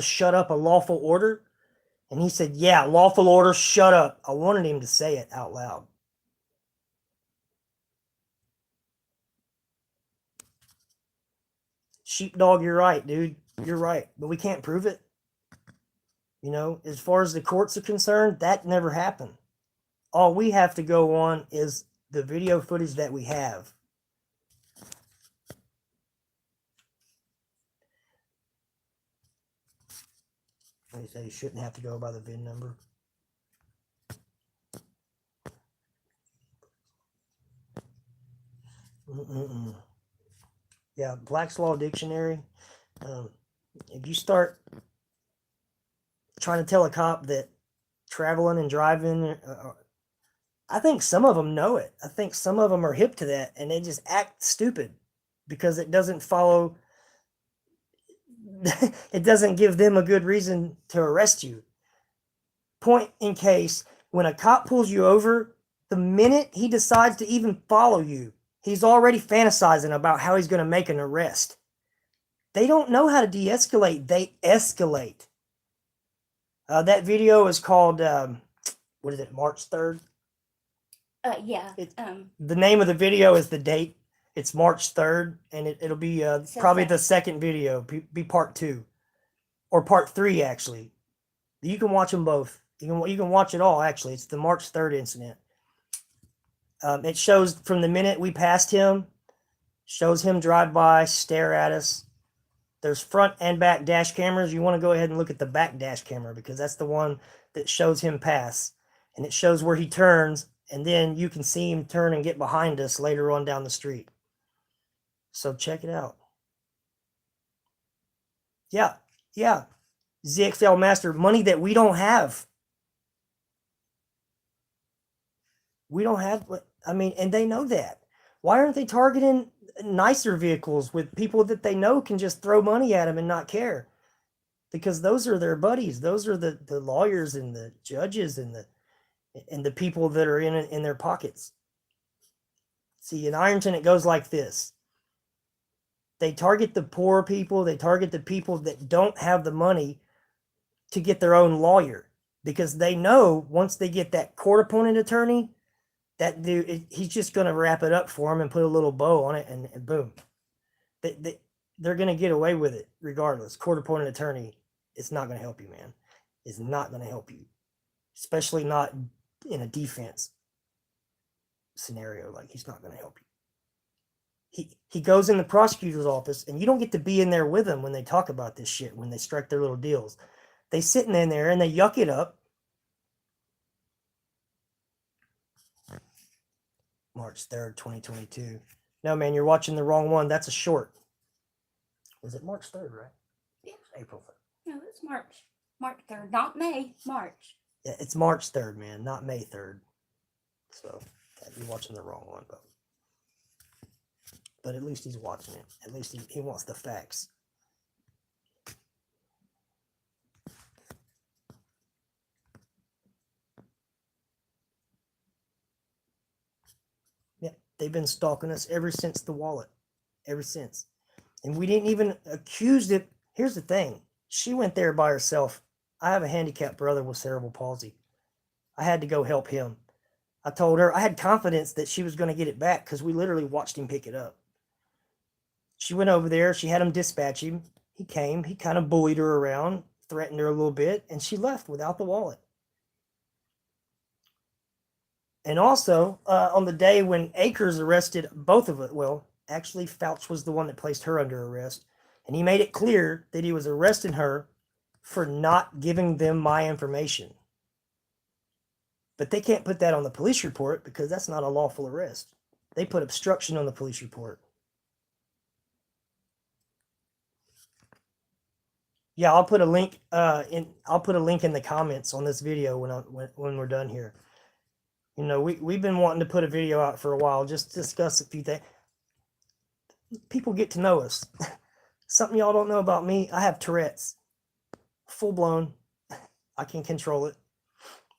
shut up a lawful order? And he said, yeah, lawful order, shut up. I wanted him to say it out loud. Sheepdog, you're right, dude. You're right. But we can't prove it. You know, as far as the courts are concerned, that never happened. All we have to go on is the video footage that we have. They say you shouldn't have to go by the VIN number. Yeah, Black's Law Dictionary. If you start trying to tell a cop that traveling and driving, I think some of them know it. I think some of them are hip to that, and they just act stupid because it doesn't follow. It doesn't give them a good reason to arrest you. Point in case, when a cop pulls you over, the minute he decides to even follow you, he's already fantasizing about how he's going to make an arrest. They don't know how to de-escalate. They escalate. That video is called, what is it, March 3rd? Yeah. The name of the video is the date. It's March 3rd, and it'll be probably the second video, be part 2. Or part 3, actually. You can watch them both. You can watch it all, actually. It's the March 3rd incident. It shows from the minute we passed him, shows him drive by, stare at us. There's front and back dash cameras. You want to go ahead and look at the back dash camera because that's the one that shows him pass. And it shows where he turns, and then you can see him turn and get behind us later on down the street. So check it out. Yeah. ZXL Master, money that we don't have. We don't have, I mean, and they know that. Why aren't they targeting nicer vehicles with people that they know can just throw money at them and not care? Because those are their buddies. Those are the lawyers and the judges and the people that are in their pockets. See, in Ironton, it goes like this. They target the poor people. They target the people that don't have the money to get their own lawyer because they know once they get that court-appointed attorney, that dude, he's just going to wrap it up for them and put a little bow on it, and boom. They're going to get away with it regardless. Court-appointed attorney, it's not going to help you, man. It's not going to help you, especially not in a defense scenario. Like, he's not going to help you. He goes in the prosecutor's office, and you don't get to be in there with them when they talk about this shit, when they strike their little deals. They sitting in there, and they yuck it up. March 3rd, 2022. No, man, you're watching the wrong one. That's a short. Was it March 3rd, right? Yeah. April 3rd. No, it's March. March 3rd, not May, March. Yeah, it's March 3rd, man, not May 3rd. So, you're watching the wrong one, but at least he's watching it. At least he wants the facts. Yeah, they've been stalking us ever since the wallet. Ever since. And we didn't even accuse it. Here's the thing. She went there by herself. I have a handicapped brother with cerebral palsy. I had to go help him. I told her, I had confidence that she was going to get it back because we literally watched him pick it up. She went over there. She had him dispatch him. He came. He kind of bullied her around, threatened her a little bit, and she left without the wallet. And also, on the day when Akers arrested both of it, well, actually, Fouch was the one that placed her under arrest. And he made it clear that he was arresting her for not giving them my information. But they can't put that on the police report because that's not a lawful arrest. They put obstruction on the police report. Yeah, I'll put a link in the comments on this video when we're done here. You know, we've been wanting to put a video out for a while, just to discuss a few things. people get to know us. Something y'all don't know about me, I have Tourette's. Full blown. I can control it.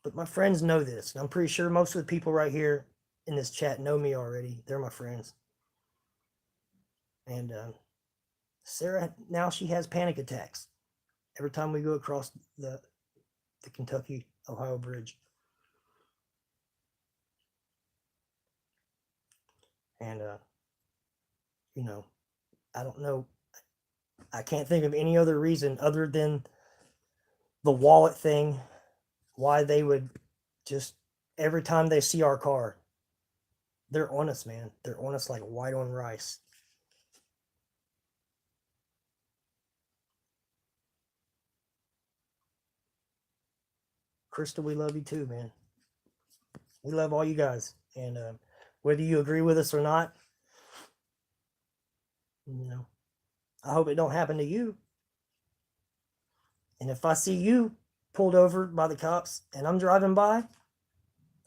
But my friends know this. And I'm pretty sure most of the people right here in this chat know me already. They're my friends. And Sarah, now she has panic attacks every time we go across the Kentucky-Ohio bridge. And, you know, I don't know. I can't think of any other reason other than the wallet thing, why they would just, every time they see our car, they're on us, man. They're on us like white on rice. Crystal, we love you too, man. We love all you guys. And whether you agree with us or not, you know, I hope it don't happen to you. And if I see you pulled over by the cops and I'm driving by,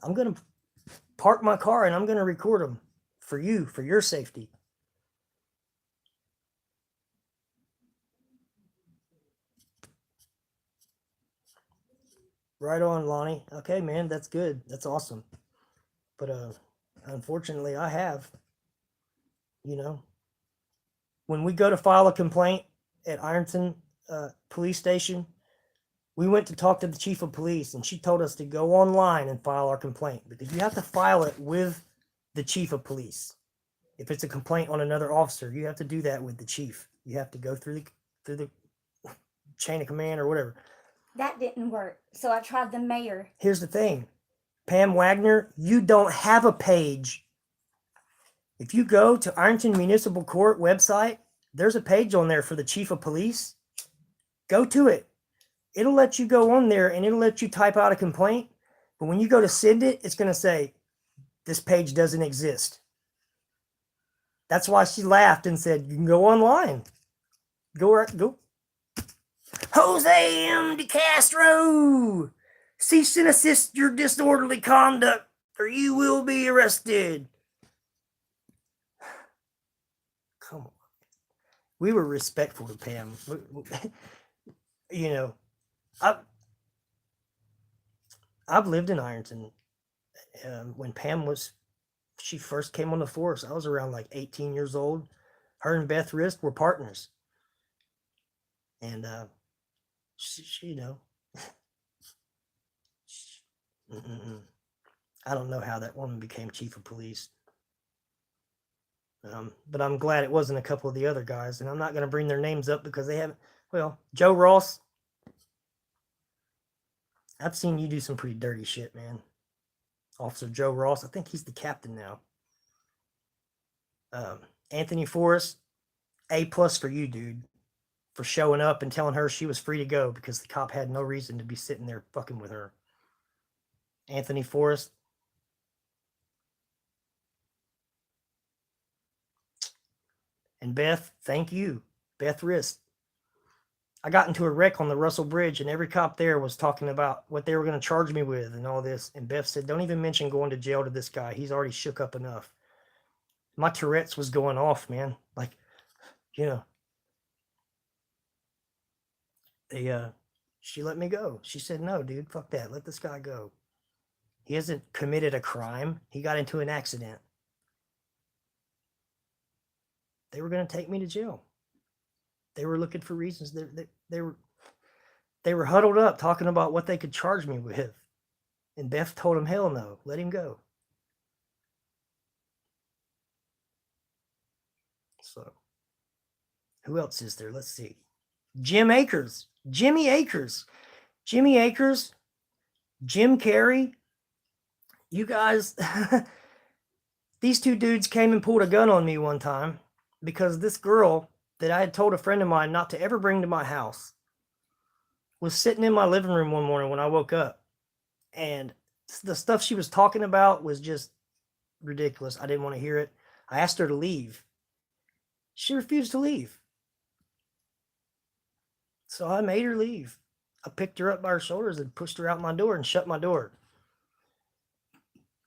I'm going to park my car and I'm going to record them for you, for your safety. Right on, Lonnie. Okay, man, that's good. That's awesome. But unfortunately, I have, you know, when we go to file a complaint at Ironton police station, we went to talk to the chief of police and she told us to go online and file our complaint because you have to file it with the chief of police. If it's a complaint on another officer, you have to do that with the chief. You have to go through the chain of command or whatever. That didn't work, so I tried the mayor. Here's the thing, Pam Wagner, you don't have a page. If you go to Ironton Municipal Court website, there's a page on there for the chief of police. Go to it. It'll let you go on there and it'll let you type out a complaint. But when you go to send it, it's going to say, this page doesn't exist. That's why she laughed and said, you can go online. Go. Jose M. De Castro, cease and assist your disorderly conduct or you will be arrested. Come on. We were respectful to Pam. You know, I've lived in Ironton. When Pam she first came on the force, I was around like 18 years old. Her and Beth Rist were partners. And, she, you know, I don't know how that woman became chief of police. But I'm glad it wasn't a couple of the other guys. And I'm not going to bring their names up because they haven't. Well, Joe Ross, I've seen you do some pretty dirty shit, man. Officer Joe Ross, I think he's the captain now. Anthony Forrest, A+ for you, dude, for showing up and telling her she was free to go because the cop had no reason to be sitting there fucking with her. Anthony Forrest. And Beth, thank you. Beth Rist. I got into a wreck on the Russell Bridge and every cop there was talking about what they were going to charge me with and all this. And Beth said, don't even mention going to jail to this guy. He's already shook up enough. My Tourette's was going off, man. Like, you know. She let me go. She said, no, dude, fuck that. Let this guy go. He hasn't committed a crime. He got into an accident. They were going to take me to jail. They were looking for reasons. They were huddled up talking about what they could charge me with. And Beth told him, hell no, let him go. So, who else is there? Let's see. Jimmy Akers, Jim Carey. You guys, these two dudes came and pulled a gun on me one time because this girl that I had told a friend of mine not to ever bring to my house was sitting in my living room one morning when I woke up. And the stuff she was talking about was just ridiculous. I didn't want to hear it. I asked her to leave. She refused to leave. So I made her leave. I picked her up by her shoulders and pushed her out my door and shut my door.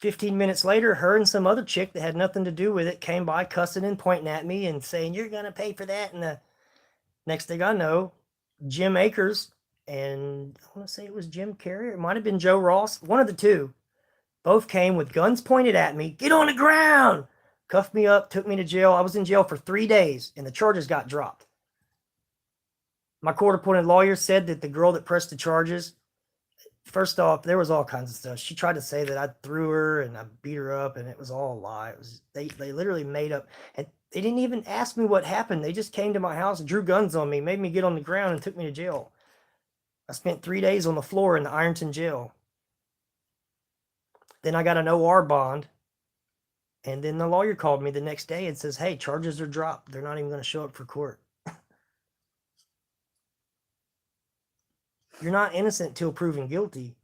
15 minutes later, her and some other chick that had nothing to do with it came by cussing and pointing at me and saying, "You're going to pay for that." And the next thing I know, Jim Akers and I want to say it was Jim Carrier. It might have been Joe Ross. One of the two. Both came with guns pointed at me. "Get on the ground!" Cuffed me up, took me to jail. I was in jail for 3 days and the charges got dropped. My court-appointed lawyer said that the girl that pressed the charges, first off, there was all kinds of stuff. She tried to say that I threw her and I beat her up, and it was all a lie. It was they literally made up, and they didn't even ask me what happened. They just came to my house, drew guns on me, made me get on the ground, and took me to jail. I spent 3 days on the floor in the Ironton jail. Then I got an OR bond, and then the lawyer called me the next day and says, "Hey, charges are dropped. They're not even going to show up for court." You're not innocent till proven guilty.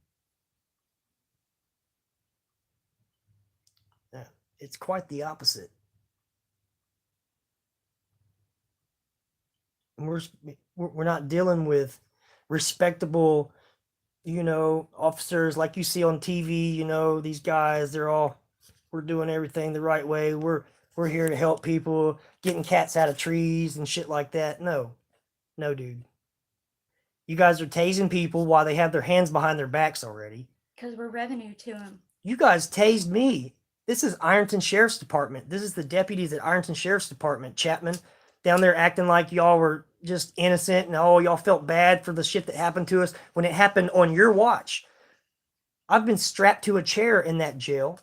It's quite the opposite. We're not dealing with respectable, officers like you see on TV. These guys, we're doing everything the right way. We're here to help people, getting cats out of trees and shit like that. No, dude. You guys are tasing people while they have their hands behind their backs already. Because we're revenue to them. You guys tased me. This is Ironton Sheriff's Department. This is the deputies at Ironton Sheriff's Department, Chapman, down there acting like y'all were just innocent and y'all felt bad for the shit that happened to us when it happened on your watch. I've been strapped to a chair in that jail.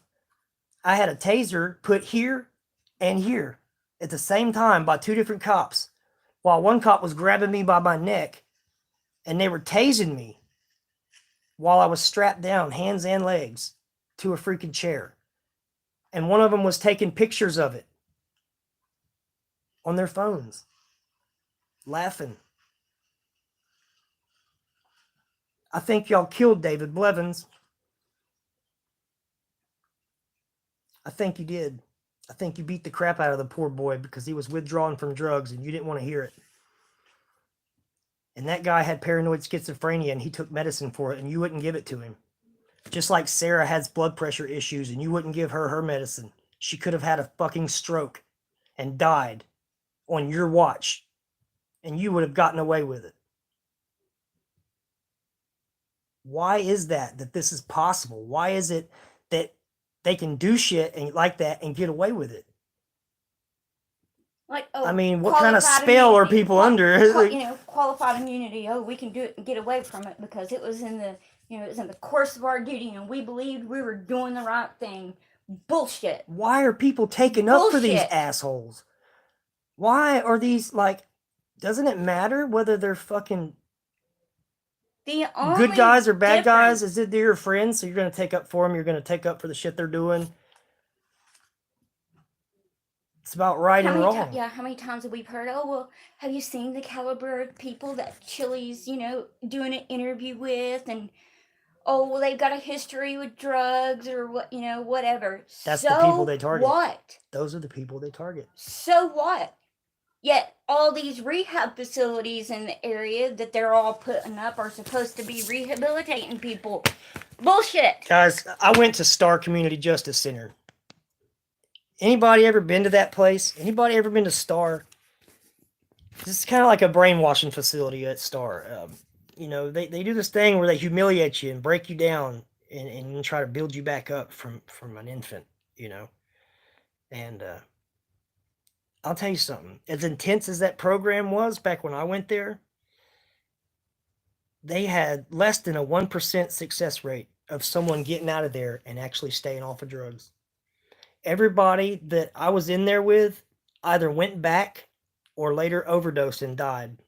I had a taser put here and here at the same time by 2 different cops, while one cop was grabbing me by my neck. And they were tasing me while I was strapped down, hands and legs, to a freaking chair. And one of them was taking pictures of it on their phones, laughing. I think y'all killed David Blevins. I think you did. I think you beat the crap out of the poor boy because he was withdrawing from drugs and you didn't want to hear it. And that guy had paranoid schizophrenia and he took medicine for it and you wouldn't give it to him. Just like Sarah has blood pressure issues and you wouldn't give her medicine. She could have had a fucking stroke and died on your watch and you would have gotten away with it. Why is that this is possible? Why is it that they can do shit and like that and get away with it? Like, I mean, what kind of spell are people under? Qualified immunity. Oh, we can do it and get away from it because it was in the, it was in the course of our duty and we believed we were doing the right thing. Bullshit. Why are people taking up for these assholes? Why are these, doesn't it matter whether they're fucking good guys or bad guys? Is it they're your friends, so you're going to take up for them? You're going to take up for the shit they're doing? It's about right and wrong. How many times have we heard, oh, well, have you seen the caliber of people that Chili's, doing an interview with? And, oh, well, they've got a history with drugs or what, whatever. That's the people they target. What? Those are the people they target. So what? Yet all these rehab facilities in the area that they're all putting up are supposed to be rehabilitating people. Bullshit. Guys, I went to Star Community Justice Center. Anybody ever been to that place? Anybody ever been to Star? This is kind of like a brainwashing facility at Star. They do this thing where they humiliate you and break you down and try to build you back up from an infant, And I'll tell you something. As intense as that program was back when I went there, they had less than a 1% success rate of someone getting out of there and actually staying off of drugs. Everybody that I was in there with either went back or later overdosed and died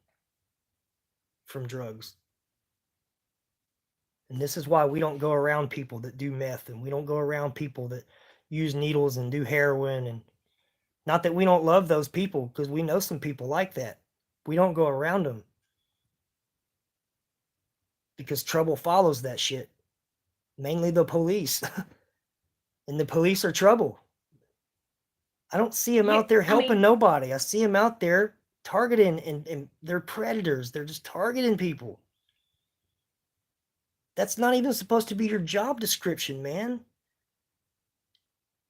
from drugs. And this is why we don't go around people that do meth, and we don't go around people that use needles and do heroin. And not that we don't love those people, because we know some people like that. We don't go around them because trouble follows that shit. Mainly the police. And the police are trouble. I don't see them out there helping nobody. I see them out there targeting, and they're predators. They're just targeting people. That's not even supposed to be your job description, man.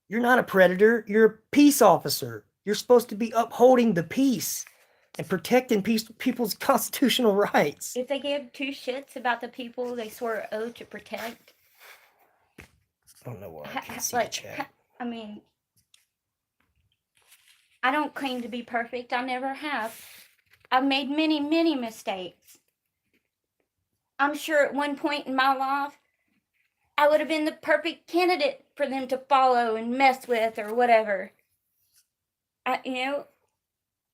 You're not a predator. You're a peace officer. You're supposed to be upholding the peace and protecting people's constitutional rights. If they give two shits about the people they swore an oath to protect, I don't know why I can't see like, the chat. I mean, I don't claim to be perfect. I never have. I've made many, many mistakes. I'm sure at one point in my life, I would have been the perfect candidate for them to follow and mess with or whatever.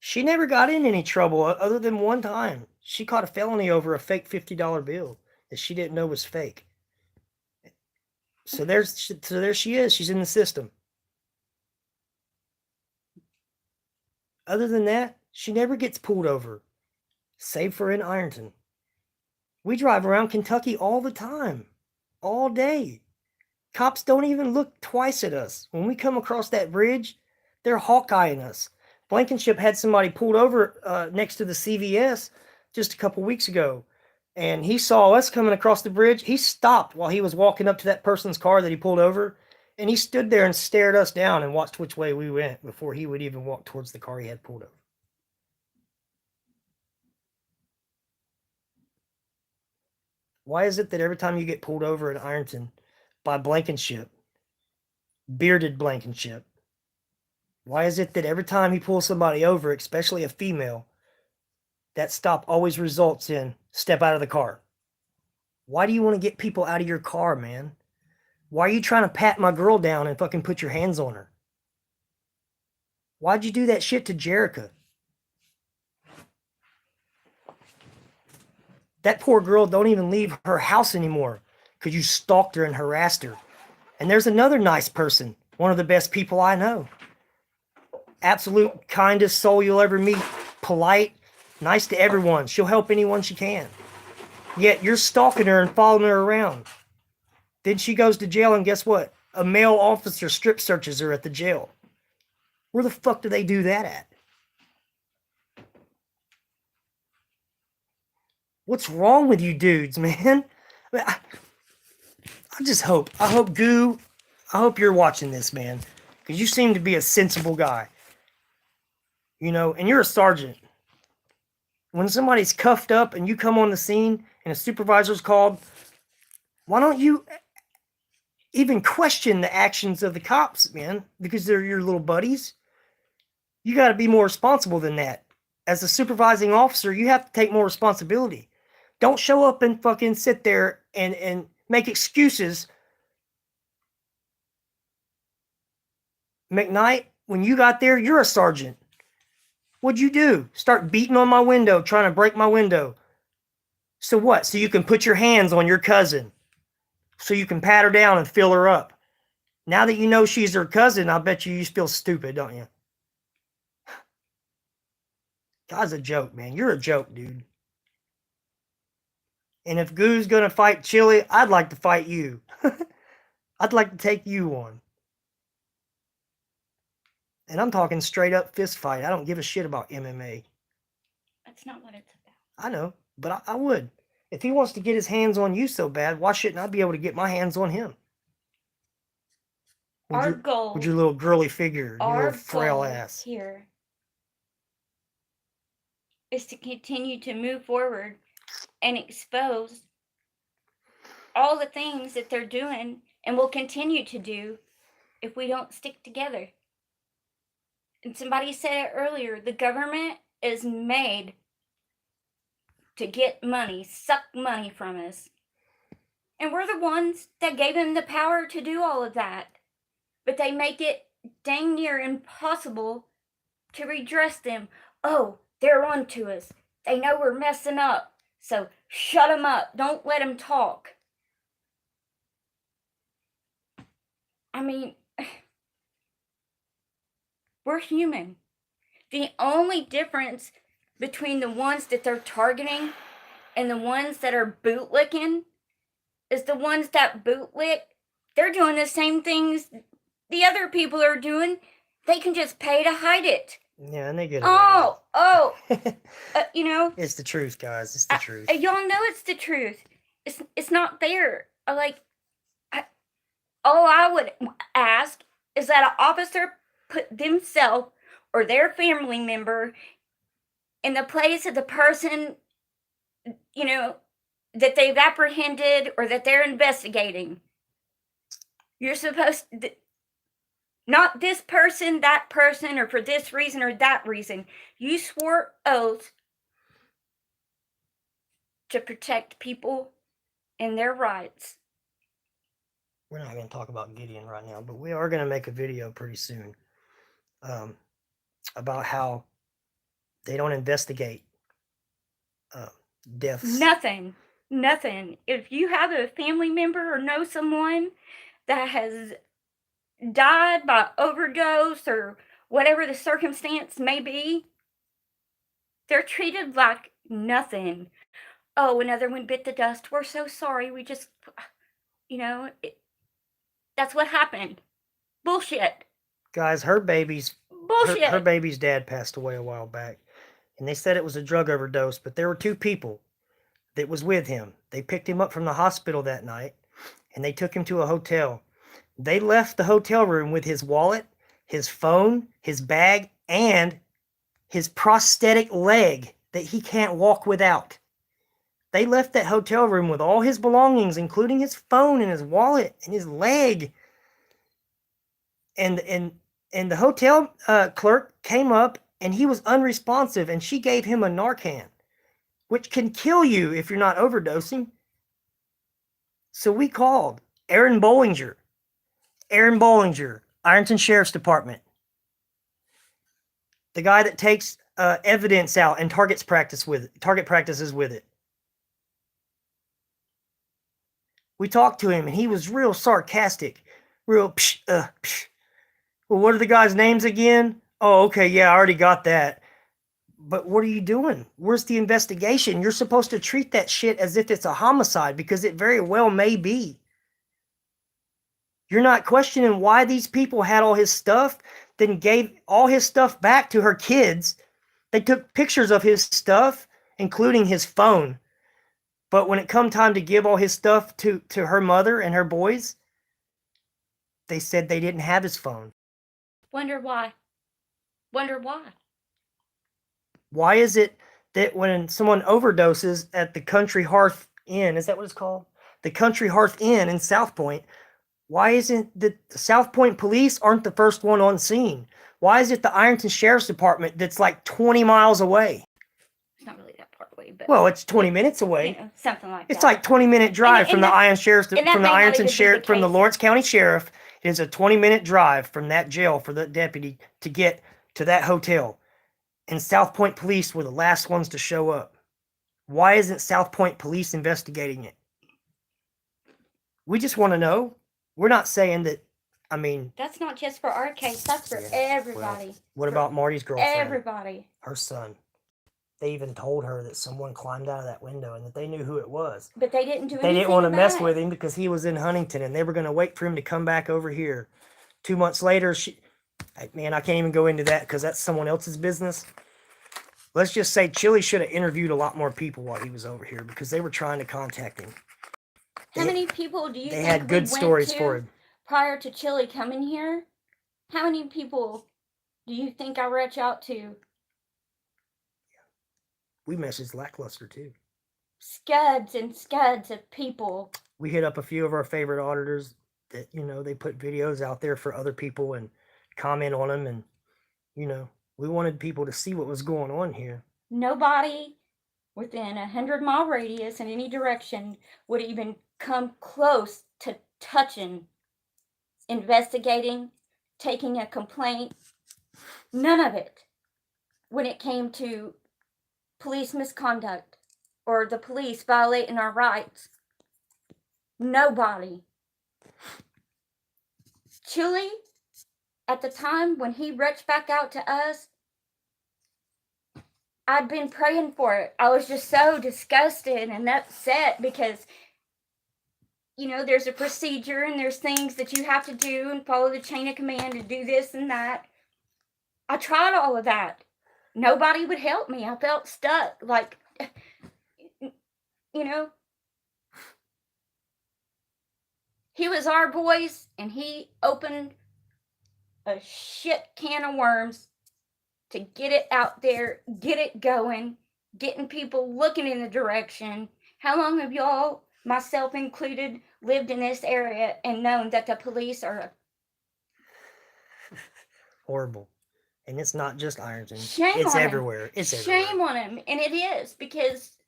She never got in any trouble other than one time. She caught a felony over a fake $50 bill that she didn't know was fake. So there she is. She's in the system. Other than that, she never gets pulled over, save for in Ironton. We drive around Kentucky all the time, all day. Cops don't even look twice at us. When we come across that bridge, they're hawkeyeing us. Blankenship had somebody pulled over next to the CVS just a couple weeks ago, and he saw us coming across the bridge. He stopped while he was walking up to that person's car that he pulled over, and he stood there and stared us down and watched which way we went before he would even walk towards the car he had pulled over. Why is it that every time you get pulled over in Ironton by Blankenship, bearded Blankenship, why is it that every time he pulls somebody over, especially a female, that stop always results in step out of the car? Why do you want to get people out of your car, man? Why are you trying to pat my girl down and fucking put your hands on her? Why'd you do that shit to Jerica? That poor girl don't even leave her house anymore because you stalked her and harassed her. And there's another nice person, one of the best people I know. Absolute kindest soul you'll ever meet. Polite, nice to everyone. She'll help anyone she can. Yet you're stalking her and following her around. Then she goes to jail, and guess what? A male officer strip searches her at the jail. Where the fuck do they do that at? What's wrong with you dudes, man? I hope Goo, I hope you're watching this, man. Because you seem to be a sensible guy. And you're a sergeant. When somebody's cuffed up and you come on the scene and a supervisor's called, why don't you even question the actions of the cops, man? Because they're your little buddies. You got to be more responsible than that. As a supervising officer, you have to take more responsibility. Don't show up and fucking sit there and make excuses. McKnight, when you got there, you're a sergeant. What'd you do? Start beating on my window, trying to break my window. So what? So you can put your hands on your cousin. So you can pat her down and fill her up. Now that you know she's her cousin, I bet you feel stupid, don't you? God's a joke, man. You're a joke, dude. And if Goo's gonna fight Chili, I'd like to fight you. I'd like to take you on. And I'm talking straight up fist fight. I don't give a shit about MMA. That's not what it's about. I know, but I would. If he wants to get his hands on you so bad, why shouldn't I be able to get my hands on him? Goal. With your little girly figure, your little frail ass. Here is to continue to move forward and expose all the things that they're doing and will continue to do if we don't stick together. And somebody said it earlier, the government is made to get money, suck money from us. And we're the ones that gave them the power to do all of that. But they make it dang near impossible to redress them. Oh, they're on to us. They know we're messing up. So shut them up. Don't let them talk. I mean, we're human. The only difference between the ones that they're targeting and the ones that are bootlicking is the ones that bootlick, they're doing the same things the other people are doing. They can just pay to hide it. Yeah, and they get It's the truth, guys. It's the truth. Y'all know it's the truth. It's not there. All I would ask is that an officer put themselves or their family member in the place of the person, you know, that they've apprehended or that they're investigating. You're supposed to, not this person, that person, or for this reason or that reason. You swore oath to protect people and their rights. We're not going to talk about Gideon right now, but we are going to make a video pretty soon about how they don't investigate deaths. Nothing. If you have a family member or know someone that has died by overdose or whatever the circumstance may be, they're treated like nothing. Oh, another one bit the dust. We're so sorry. We just, that's what happened. Bullshit. Guys, her baby's Bullshit. her baby's dad passed away a while back, and they said it was a drug overdose, but there were 2 people that was with him. They picked him up from the hospital that night, and they took him to a hotel. They left the hotel room with his wallet, his phone, his bag, and his prosthetic leg that he can't walk without. They left that hotel room with all his belongings, including his phone and his wallet and his leg. And the hotel clerk came up, and he was unresponsive, and she gave him a Narcan, which can kill you if you're not overdosing. So we called Aaron Bollinger, Ironton Sheriff's Department, the guy that takes evidence out and target practices with it. We talked to him, and he was real sarcastic, real psh. Well, what are the guys' names again? Oh, okay, yeah, I already got that. But what are you doing? Where's the investigation? You're supposed to treat that shit as if it's a homicide, because it very well may be. You're not questioning why these people had all his stuff, then gave all his stuff back to her kids. They took pictures of his stuff, including his phone. But when it come time to give all his stuff to her mother and her boys, they said they didn't have his phone. Wonder why. Why is it that when someone overdoses at the Country Hearth Inn, is that what it's called? The Country Hearth Inn in South Point, why isn't the South Point police aren't the first one on scene? Why is it the Ironton Sheriff's Department that's like 20 miles away? It's not really that far away, but Well, it's 20 minutes away. Something like that. It's like 20-minute drive from the Ironton Sheriff, from the case. Lawrence County Sheriff. It is a 20-minute drive from that jail for the deputy to get to that hotel. And South Point police were the last ones to show up. Why isn't South Point police investigating it? We just want to know. We're not saying that, I mean... That's not just for our case. That's for everybody. Well, what about Marty's girlfriend? Everybody. Her son. They even told her that someone climbed out of that window and that they knew who it was. But they didn't do anything. They didn't want to mess about with him because he was in Huntington, and they were going to wait for him to come back over here. 2 months later, man, I can't even go into that because that's someone else's business. Let's just say Chili should have interviewed a lot more people while he was over here because they were trying to contact him. How many people do you They think had good we went stories to for him. prior to Chili coming here? How many people do you think I reach out to? We messaged Lackluster too. Scuds and scuds of people. We hit up a few of our favorite auditors that, they put videos out there for other people and comment on them. And, we wanted people to see what was going on here. Nobody within 100-mile radius in any direction would even come close to touching, investigating, taking a complaint. None of it. When it came to police misconduct or the police violating our rights. Nobody. Chili, at the time when he reached back out to us, I'd been praying for it. I was just so disgusted and upset because, there's a procedure and there's things that you have to do and follow the chain of command and do this and that. I tried all of that. Nobody would help me. I felt stuck. Like, he was our voice and he opened a shit can of worms to get it out there, get it going, getting people looking in the direction. How long have y'all, myself included, lived in this area and known that the police are Horrible. And it's not just Ironton. Shame It's on 'em. everywhere. It's shame everywhere. on them? And it is, because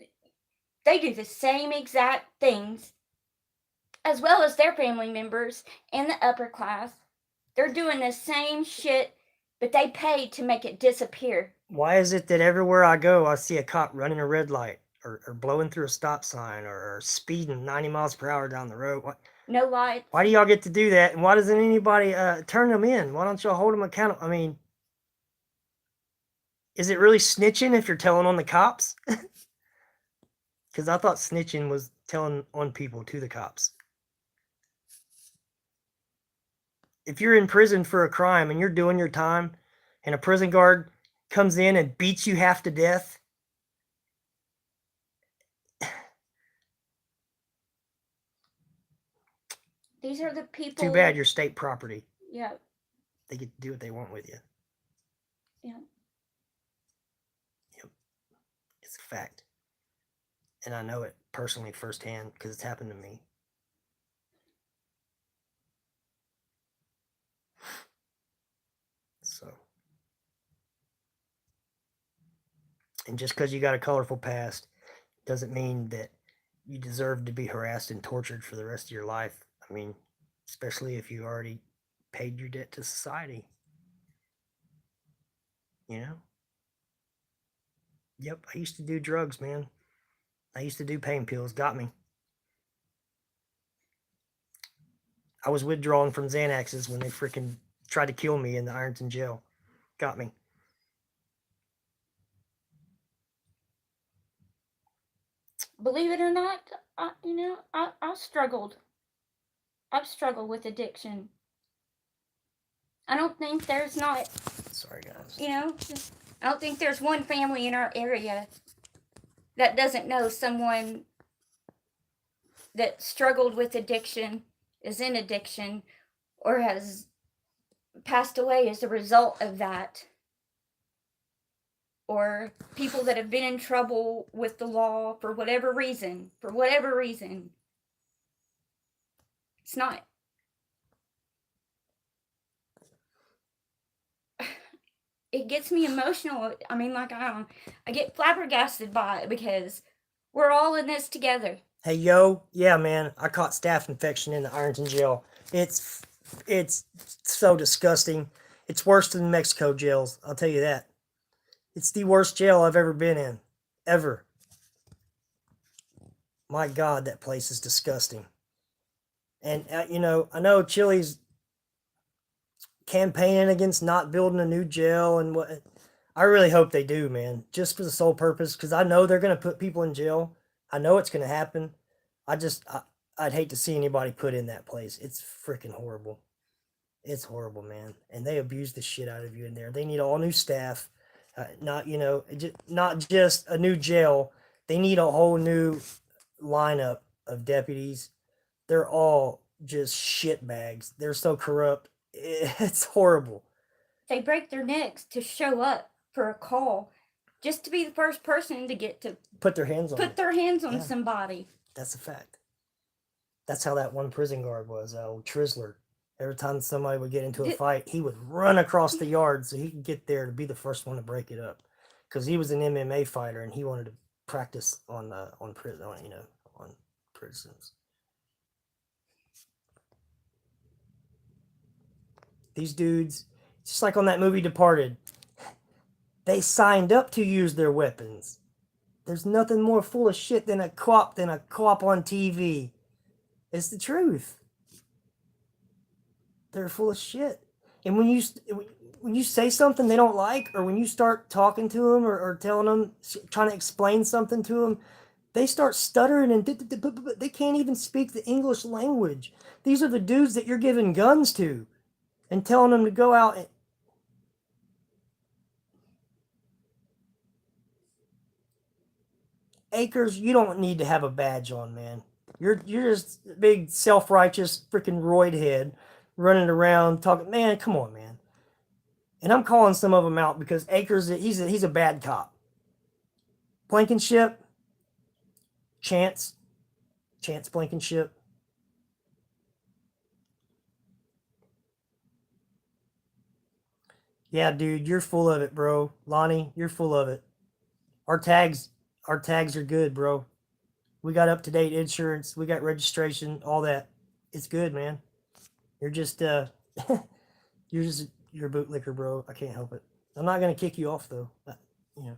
they do the same exact things as well as their family members in the upper class. They're doing the same shit, but they pay to make it disappear. Why is it that everywhere I go, I see a cop running a red light or blowing through a stop sign or speeding 90 miles per hour down the road? No lights. Why do y'all get to do that? And why doesn't anybody turn them in? Why don't y'all hold them accountable? I mean, is it really snitching if you're telling on the cops? Because I thought snitching was telling on people to the cops. If you're in prison for a crime and you're doing your time and a prison guard comes in and beats you half to death, These are the people. too bad you're state property. Yeah. They get to do what they want with you. Yeah. Yep. It's a fact. And I know it personally firsthand because it's happened to me. So. And just because you got a colorful past doesn't mean that you deserve to be harassed and tortured for the rest of your life. I mean, especially if you already paid your debt to society. You know? Yep, I used to do drugs, man. I used to do pain pills. Got me. I was withdrawing from Xanaxes when they freaking tried to kill me in the Ironton jail. Got me. Believe it or not, I've struggled. I've struggled with addiction. I don't think there's not, Sorry, guys. I don't think there's one family in our area that doesn't know someone that struggled with addiction, is in addiction, or has passed away as a result of that. Or people that have been in trouble with the law for whatever reason. It's not. It gets me emotional. I mean, I get flabbergasted by it because we're all in this together. Hey, yo, yeah, man, I caught staph infection in the Ironton jail. It's so disgusting. It's worse than Mexico jails, I'll tell you that. It's the worst jail I've ever been in. Ever. My God, that place is disgusting. And, I know Chile's campaigning against not building a new jail and what. I really hope they do, man. Just for the sole purpose, because I know they're going to put people in jail. I know it's going to happen. I'd hate to see anybody put in that place. It's freaking horrible. It's horrible, man. And they abuse the shit out of you in there. They need all new staff. Not just a new jail. They need a whole new lineup of deputies. They're all just shit bags. They're so corrupt. It's horrible. They break their necks to show up for a call, just to be the first person to get to Put their hands on yeah. somebody. That's a fact. That's how that one prison guard was, old Trisler. Every time somebody would get into a fight, he would run across the yard so he could get there to be the first one to break it up. Because he was an MMA fighter and he wanted to practice on prisons. These dudes, just like on that movie Departed, they signed up to use their weapons. There's nothing more full of shit than a cop on TV. It's the truth. They're full of shit. And when you say something they don't like, or when you start talking to them or telling them, trying to explain something to them, they start stuttering and they can't even speak the English language. These are the dudes that you're giving guns to and telling them to go out and... Akers, you don't need to have a badge on, man. You're just a big self-righteous freaking roid head running around talking. Man, come on, man. And I'm calling some of them out because Akers, he's a bad cop. Blankenship, Chance Blankenship. Yeah, dude, you're full of it, bro. Lonnie, you're full of it. Our tags are good, bro. We got up-to-date insurance, we got registration, all that. It's good, man. You're just you're a bootlicker, bro. I can't help it. I'm not gonna kick you off though. You know,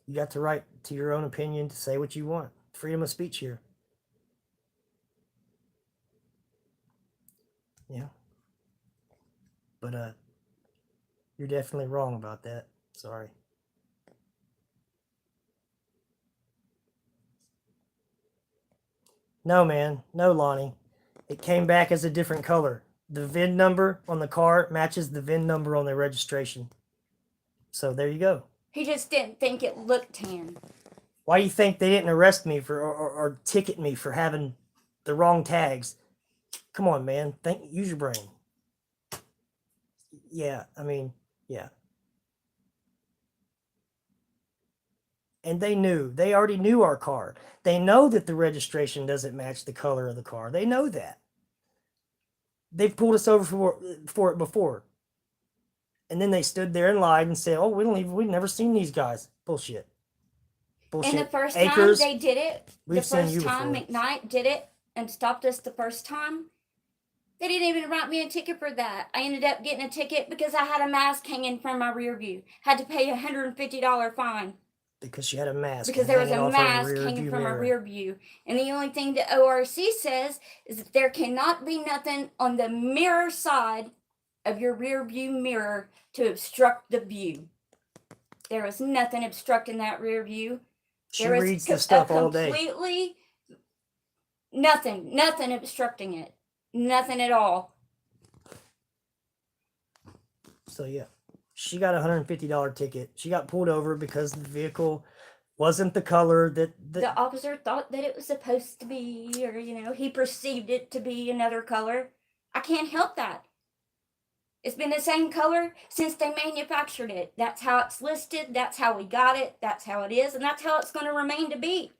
you got the right to your own opinion to say what you want. Freedom of speech here. Yeah. But you're definitely wrong about that. Sorry. No, man. No, Lonnie. It came back as a different color. The VIN number on the car matches the VIN number on the registration. So there you go. He just didn't think it looked tan. Why do you think they didn't arrest me for or ticket me for having the wrong tags? Come on, man. Use your brain. Yeah, I mean, yeah. And they already knew our car. They know that the registration doesn't match the color of the car. They know that. They've pulled us over for it before. And then they stood there and lied and said, "Oh, we've never seen these guys." Bullshit. And the first Akers, time they did it, the we've seen first you time before. McKnight did it and stopped us the first time, they didn't even write me a ticket for that. I ended up getting a ticket because I had a mask hanging from my rear view. Had to pay a $150 fine. Because she had a mask. Because there was a mask hanging hanging from a rear view. And the only thing the ORC says is that there cannot be nothing on the mirror side of your rear view mirror to obstruct the view. There was nothing obstructing that rear view. She There was reads the stuff all day. Completely nothing obstructing it. Nothing at all. So yeah, she got a $150 ticket. She got pulled over because the vehicle wasn't the color that The officer thought that it was supposed to be, or he perceived it to be another color. I can't help that. It's been the same color since they manufactured it. That's how it's listed. That's how we got it. That's how it is. And that's how it's going to remain to be.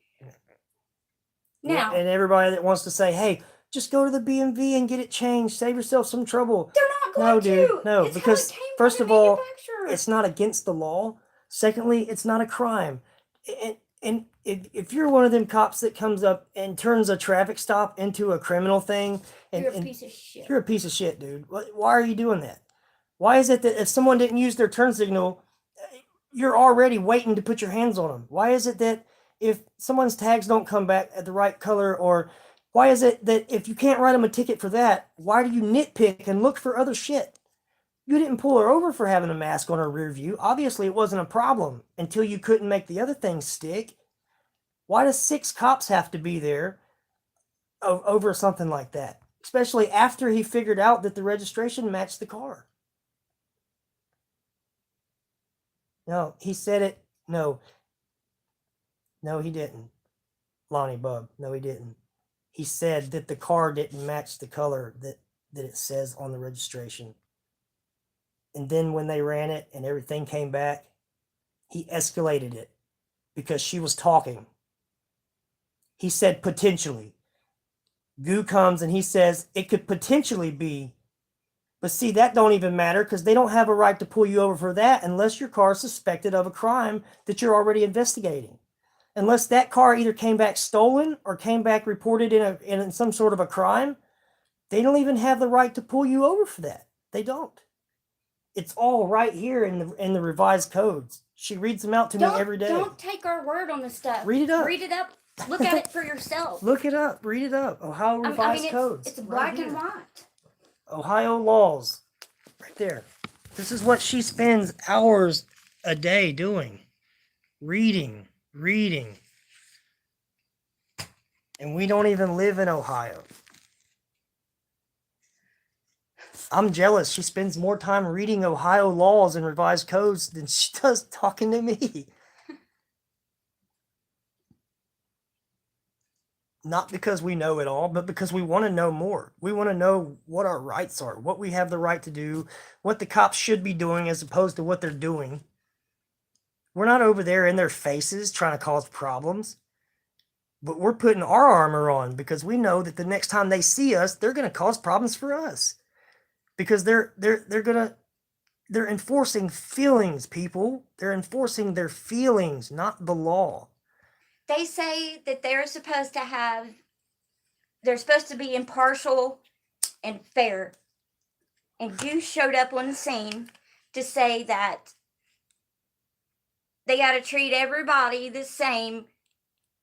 Now. And everybody that wants to say, "Hey, just go to the BMV and get it changed. Save yourself some trouble." They're not going No, to. dude. No, It's because how it came first from of the all, manufacturer. it's not against the law. Secondly, it's not a crime. And if you're one of them cops that comes up and turns a traffic stop into a criminal thing, You're a piece of shit. You're a piece of shit, dude. Why are you doing that? Why is it that if someone didn't use their turn signal, you're already waiting to put your hands on them? Why is it that if someone's tags don't come back at the right color, or why is it that if you can't write them a ticket for that, why do you nitpick and look for other shit? You didn't pull her over for having a mask on her rear view. Obviously, it wasn't a problem until you couldn't make the other things stick. Why does 6 cops have to be there over something like that? Especially after he figured out that the registration matched the car. No, he said it. No, he didn't. Lonnie Bub. No, he didn't. He said that the car didn't match the color that it says on the registration. And then when they ran it and everything came back, he escalated it because she was talking. He said potentially. Goo comes and he says it could potentially be. But see, that don't even matter because they don't have a right to pull you over for that unless your car is suspected of a crime that you're already investigating. Unless that car either came back stolen or came back reported in some sort of a crime, they don't even have the right to pull you over for that. They don't. It's all right here in the revised codes. She reads them out to me every day. Don't take our word on this stuff. Read it up. Read it up. Look at it for yourself. Look it up. Read it up. Ohio revised codes. It's black and white. Ohio laws. Right there. This is what she spends hours a day doing. Reading. And we don't even live in Ohio. I'm jealous. She spends more time reading Ohio laws and revised codes than she does talking to me. not because we know it all, but because we want to know more. We want to know what our rights are, what we have the right to do, what the cops should be doing as opposed to what they're doing. We're not over there in their faces trying to cause problems, but we're putting our armor on because we know that the next time they see us, they're going to cause problems for us because they're enforcing feelings, people. They're enforcing their feelings, not the law. They say that they're supposed to be impartial and fair. And you showed up on the scene to say that they got to treat everybody the same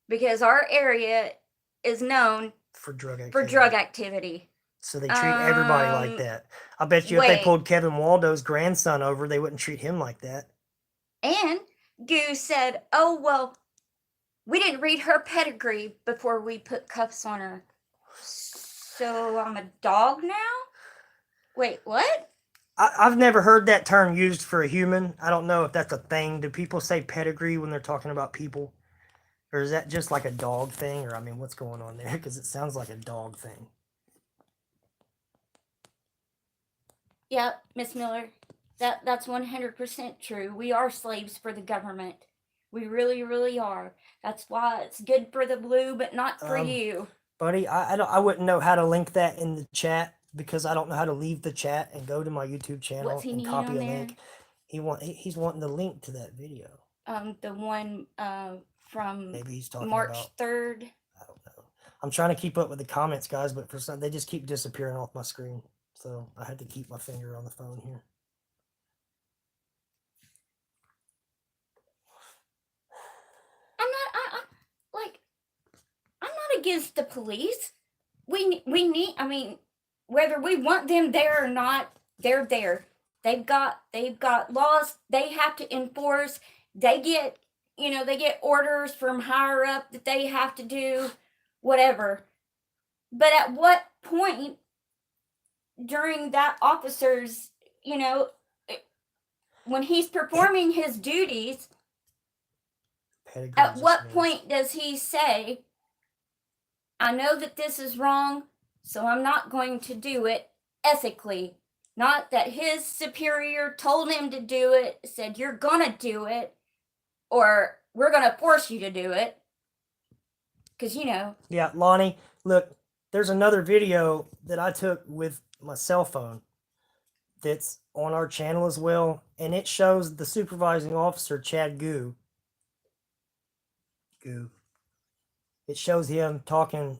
because our area is known For drug activity. So they treat everybody like that. I bet you if they pulled Kevin Waldo's grandson over, they wouldn't treat him like that. And Goose said, oh, well, we didn't read her pedigree before we put cuffs on her. So I'm a dog now? Wait, what? I've never heard that term used for a human. I don't know if that's a thing. Do people say pedigree when they're talking about people? Or is that just like a dog thing? Or, I mean, what's going on there? Because it sounds like a dog thing. Yeah, Miss Miller, that's 100% true. We are slaves for the government. We really, really are. That's why it's good for the blue, but not for you. Buddy, I wouldn't know how to link that in the chat because I don't know how to leave the chat and go to my YouTube channel What's he and need copy on a there? link. He's wanting the link to that video. The one from Maybe he's talking March about 3rd. I don't know. I'm trying to keep up with the comments, guys, but for some they just keep disappearing off my screen. So I had to keep my finger on the phone here. I'm not against the police. We need, I mean, whether we want them there or not, they're there. They've got laws they have to enforce. They get orders from higher up that they have to do whatever. But at what point during that officer's, when he's performing his duties, at what point does he say, I know that this is wrong, so I'm not going to do it ethically? Not that his superior told him to do it, said you're gonna do it, or we're gonna force you to do it. Because, Yeah, Lonnie, look, there's another video that I took with my cell phone that's on our channel as well, and it shows the supervising officer, Chad Goo. It shows him talking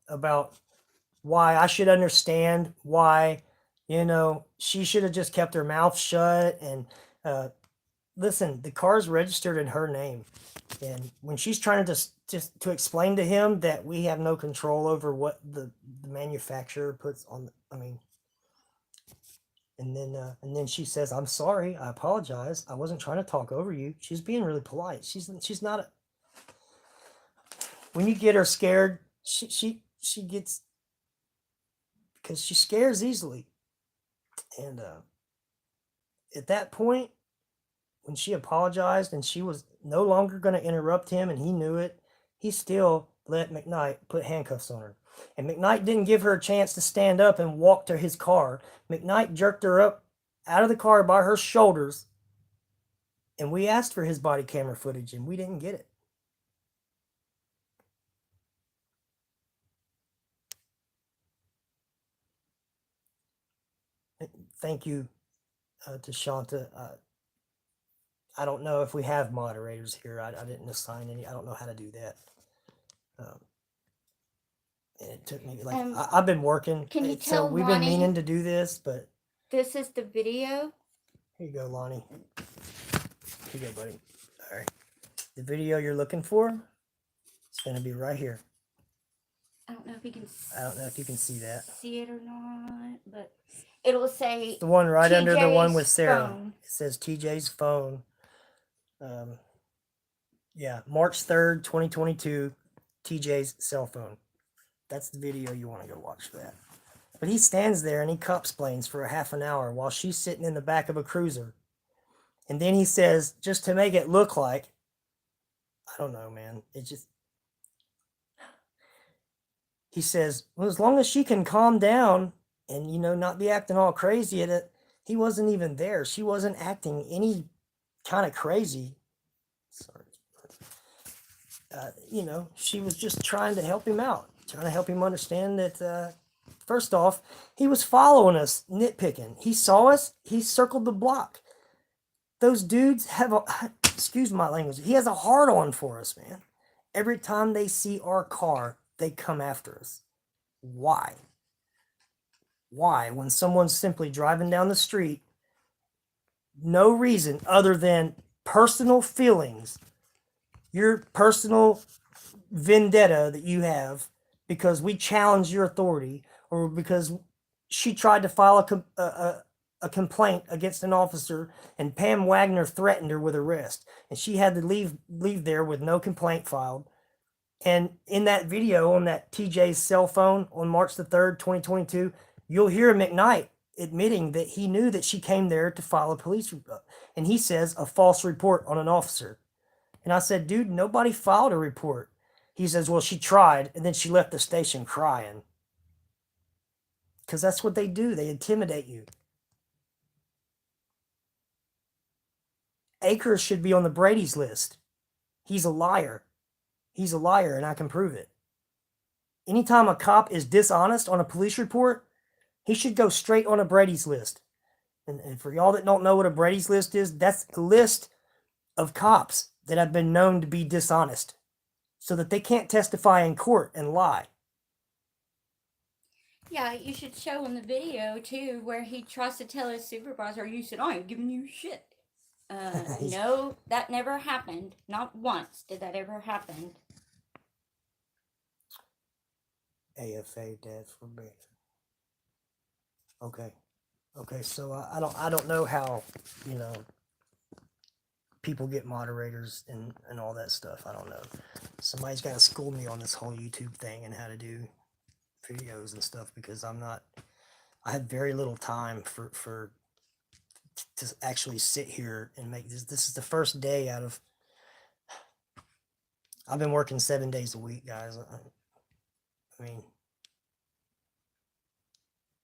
about why I should understand why, she should have just kept her mouth shut. And listen, the car's registered in her name. And when she's trying to just to explain to him that we have no control over what the manufacturer puts on, and then she says, I'm sorry, I apologize. I wasn't trying to talk over you. She's being really polite. She's not when you get her scared, she gets, because she scares easily. And at that point, when she apologized and she was no longer going to interrupt him and he knew it, he still let McKnight put handcuffs on her. And McKnight didn't give her a chance to stand up and walk to his car. McKnight jerked her up out of the car by her shoulders. And we asked for his body camera footage and we didn't get it. Thank you to Shanta. I don't know if we have moderators here. I didn't assign any. I don't know how to do that. And it took me I've been working. Can you So tell we've been Lonnie meaning to do this, but this is the video? here you go, Lonnie. Here you go, buddy. All right. The video you're looking for, it's going to be right here. I don't know if you can I don't know if you can see that. see it or not, but it'll say The one right under the one with TJ's Sarah. phone. It says TJ's phone. Yeah, March 3rd, 2022, TJ's cell phone. That's the video you want to go watch for that. But he stands there and he explains for a half an hour while she's sitting in the back of a cruiser. And then he says, just to make it look like, I don't know, man. It just, he says, well, as long as she can calm down and, you know, not be acting all crazy at it, he wasn't even there. She wasn't acting any kind of crazy. Sorry. You know, she was just trying to help him out, trying to help him understand that, first off, he was following us, nitpicking. He saw us, he circled the block. Those dudes have a, excuse my language, he has a hard on for us, man. Every time they see our car, they come after us. Why? Why? When someone's simply driving down the street, no reason other than personal feelings, your personal vendetta that you have because we challenged your authority or because she tried to file a complaint against an officer and Pam Wagner threatened her with arrest and she had to leave there with no complaint filed. And in that video on that TJ's cell phone on March the 3rd, 2022, you'll hear McKnight admitting that he knew that she came there to file a police report. And he says a false report on an officer. And I said, dude, nobody filed a report. He says, well, she tried and then she left the station crying. Because that's what they do. They intimidate you. Akers should be on the Brady's list. He's a liar. He's a liar and I can prove it. Anytime a cop is dishonest on a police report, he should go straight on a Brady's list. And for y'all that don't know what a Brady's list is, that's a list of cops that have been known to be dishonest so that they can't testify in court and lie. Yeah, you should show him the video too where he tries to tell his supervisor, you said, I ain't giving you shit. No, that never happened. Not once did that ever happen. AFA dead for me. Okay. Okay, so I don't know how, you know, people get moderators and all that stuff. I don't know. Somebody's got to school me on this whole YouTube thing and how to do videos and stuff because I have very little time to actually sit here and make this. This is the first day out of, I've been working 7 days a week, guys. I mean,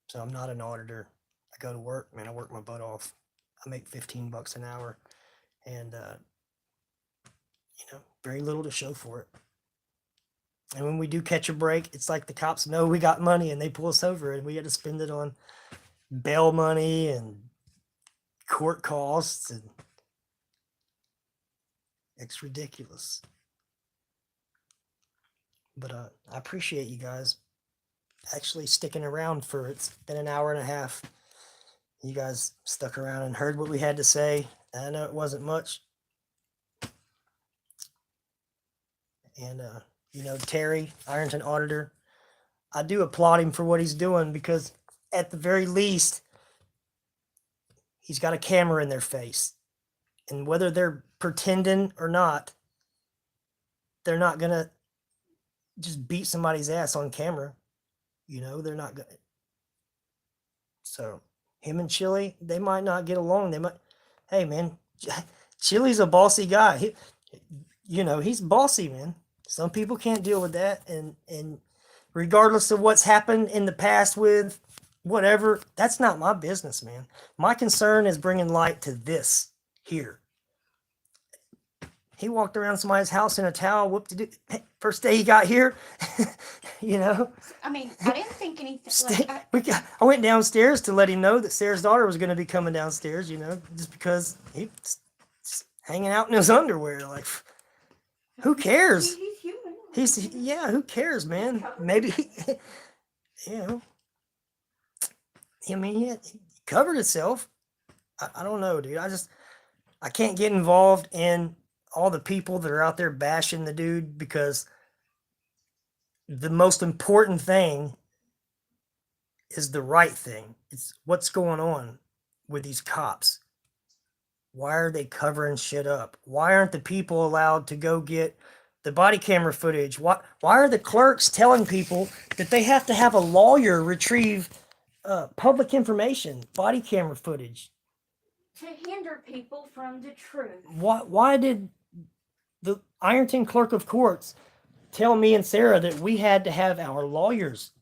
so I'm not an auditor. I go to work, man, I work my butt off. I make $15 an hour and, you know, very little to show for it. And when we do catch a break, it's like the cops know we got money and they pull us over and we had to spend it on bail money and court costs and it's ridiculous. But I appreciate you guys actually sticking around for it's been an hour and a half. You guys stuck around and heard what we had to say. I know it wasn't much. And you know, Terry, Ironton auditor, I do applaud him for what he's doing because at the very least, he's got a camera in their face. And whether they're pretending or not, they're not going to just beat somebody's ass on camera. You know, they're not going to. So him and Chili, they might not get along. They might, hey man, Chili's a bossy guy. You know, he's bossy, man. Some people can't deal with that. And regardless of what's happened in the past with whatever, that's not my business, man. My concern is bringing light to this here. He walked around somebody's house in a towel. Whoop-de-doo. First day he got here, you know. I mean, I didn't think anything. I went downstairs to let him know that Sarah's daughter was going to be coming downstairs, you know, just because he was just hanging out in his underwear. Like, who cares? He's human. Yeah, who cares, man? Maybe, you know. I mean, he covered himself. I don't know, dude. I can't get involved in all the people that are out there bashing the dude because the most important thing is the right thing. It's what's going on with these cops. Why are they covering shit up? Why aren't the people allowed to go get the body camera footage? Why are the clerks telling people that they have to have a lawyer retrieve public information, body camera footage? To hinder people from the truth. Why did the Ironton Clerk of Courts tell me and Sarah that we had to have our lawyers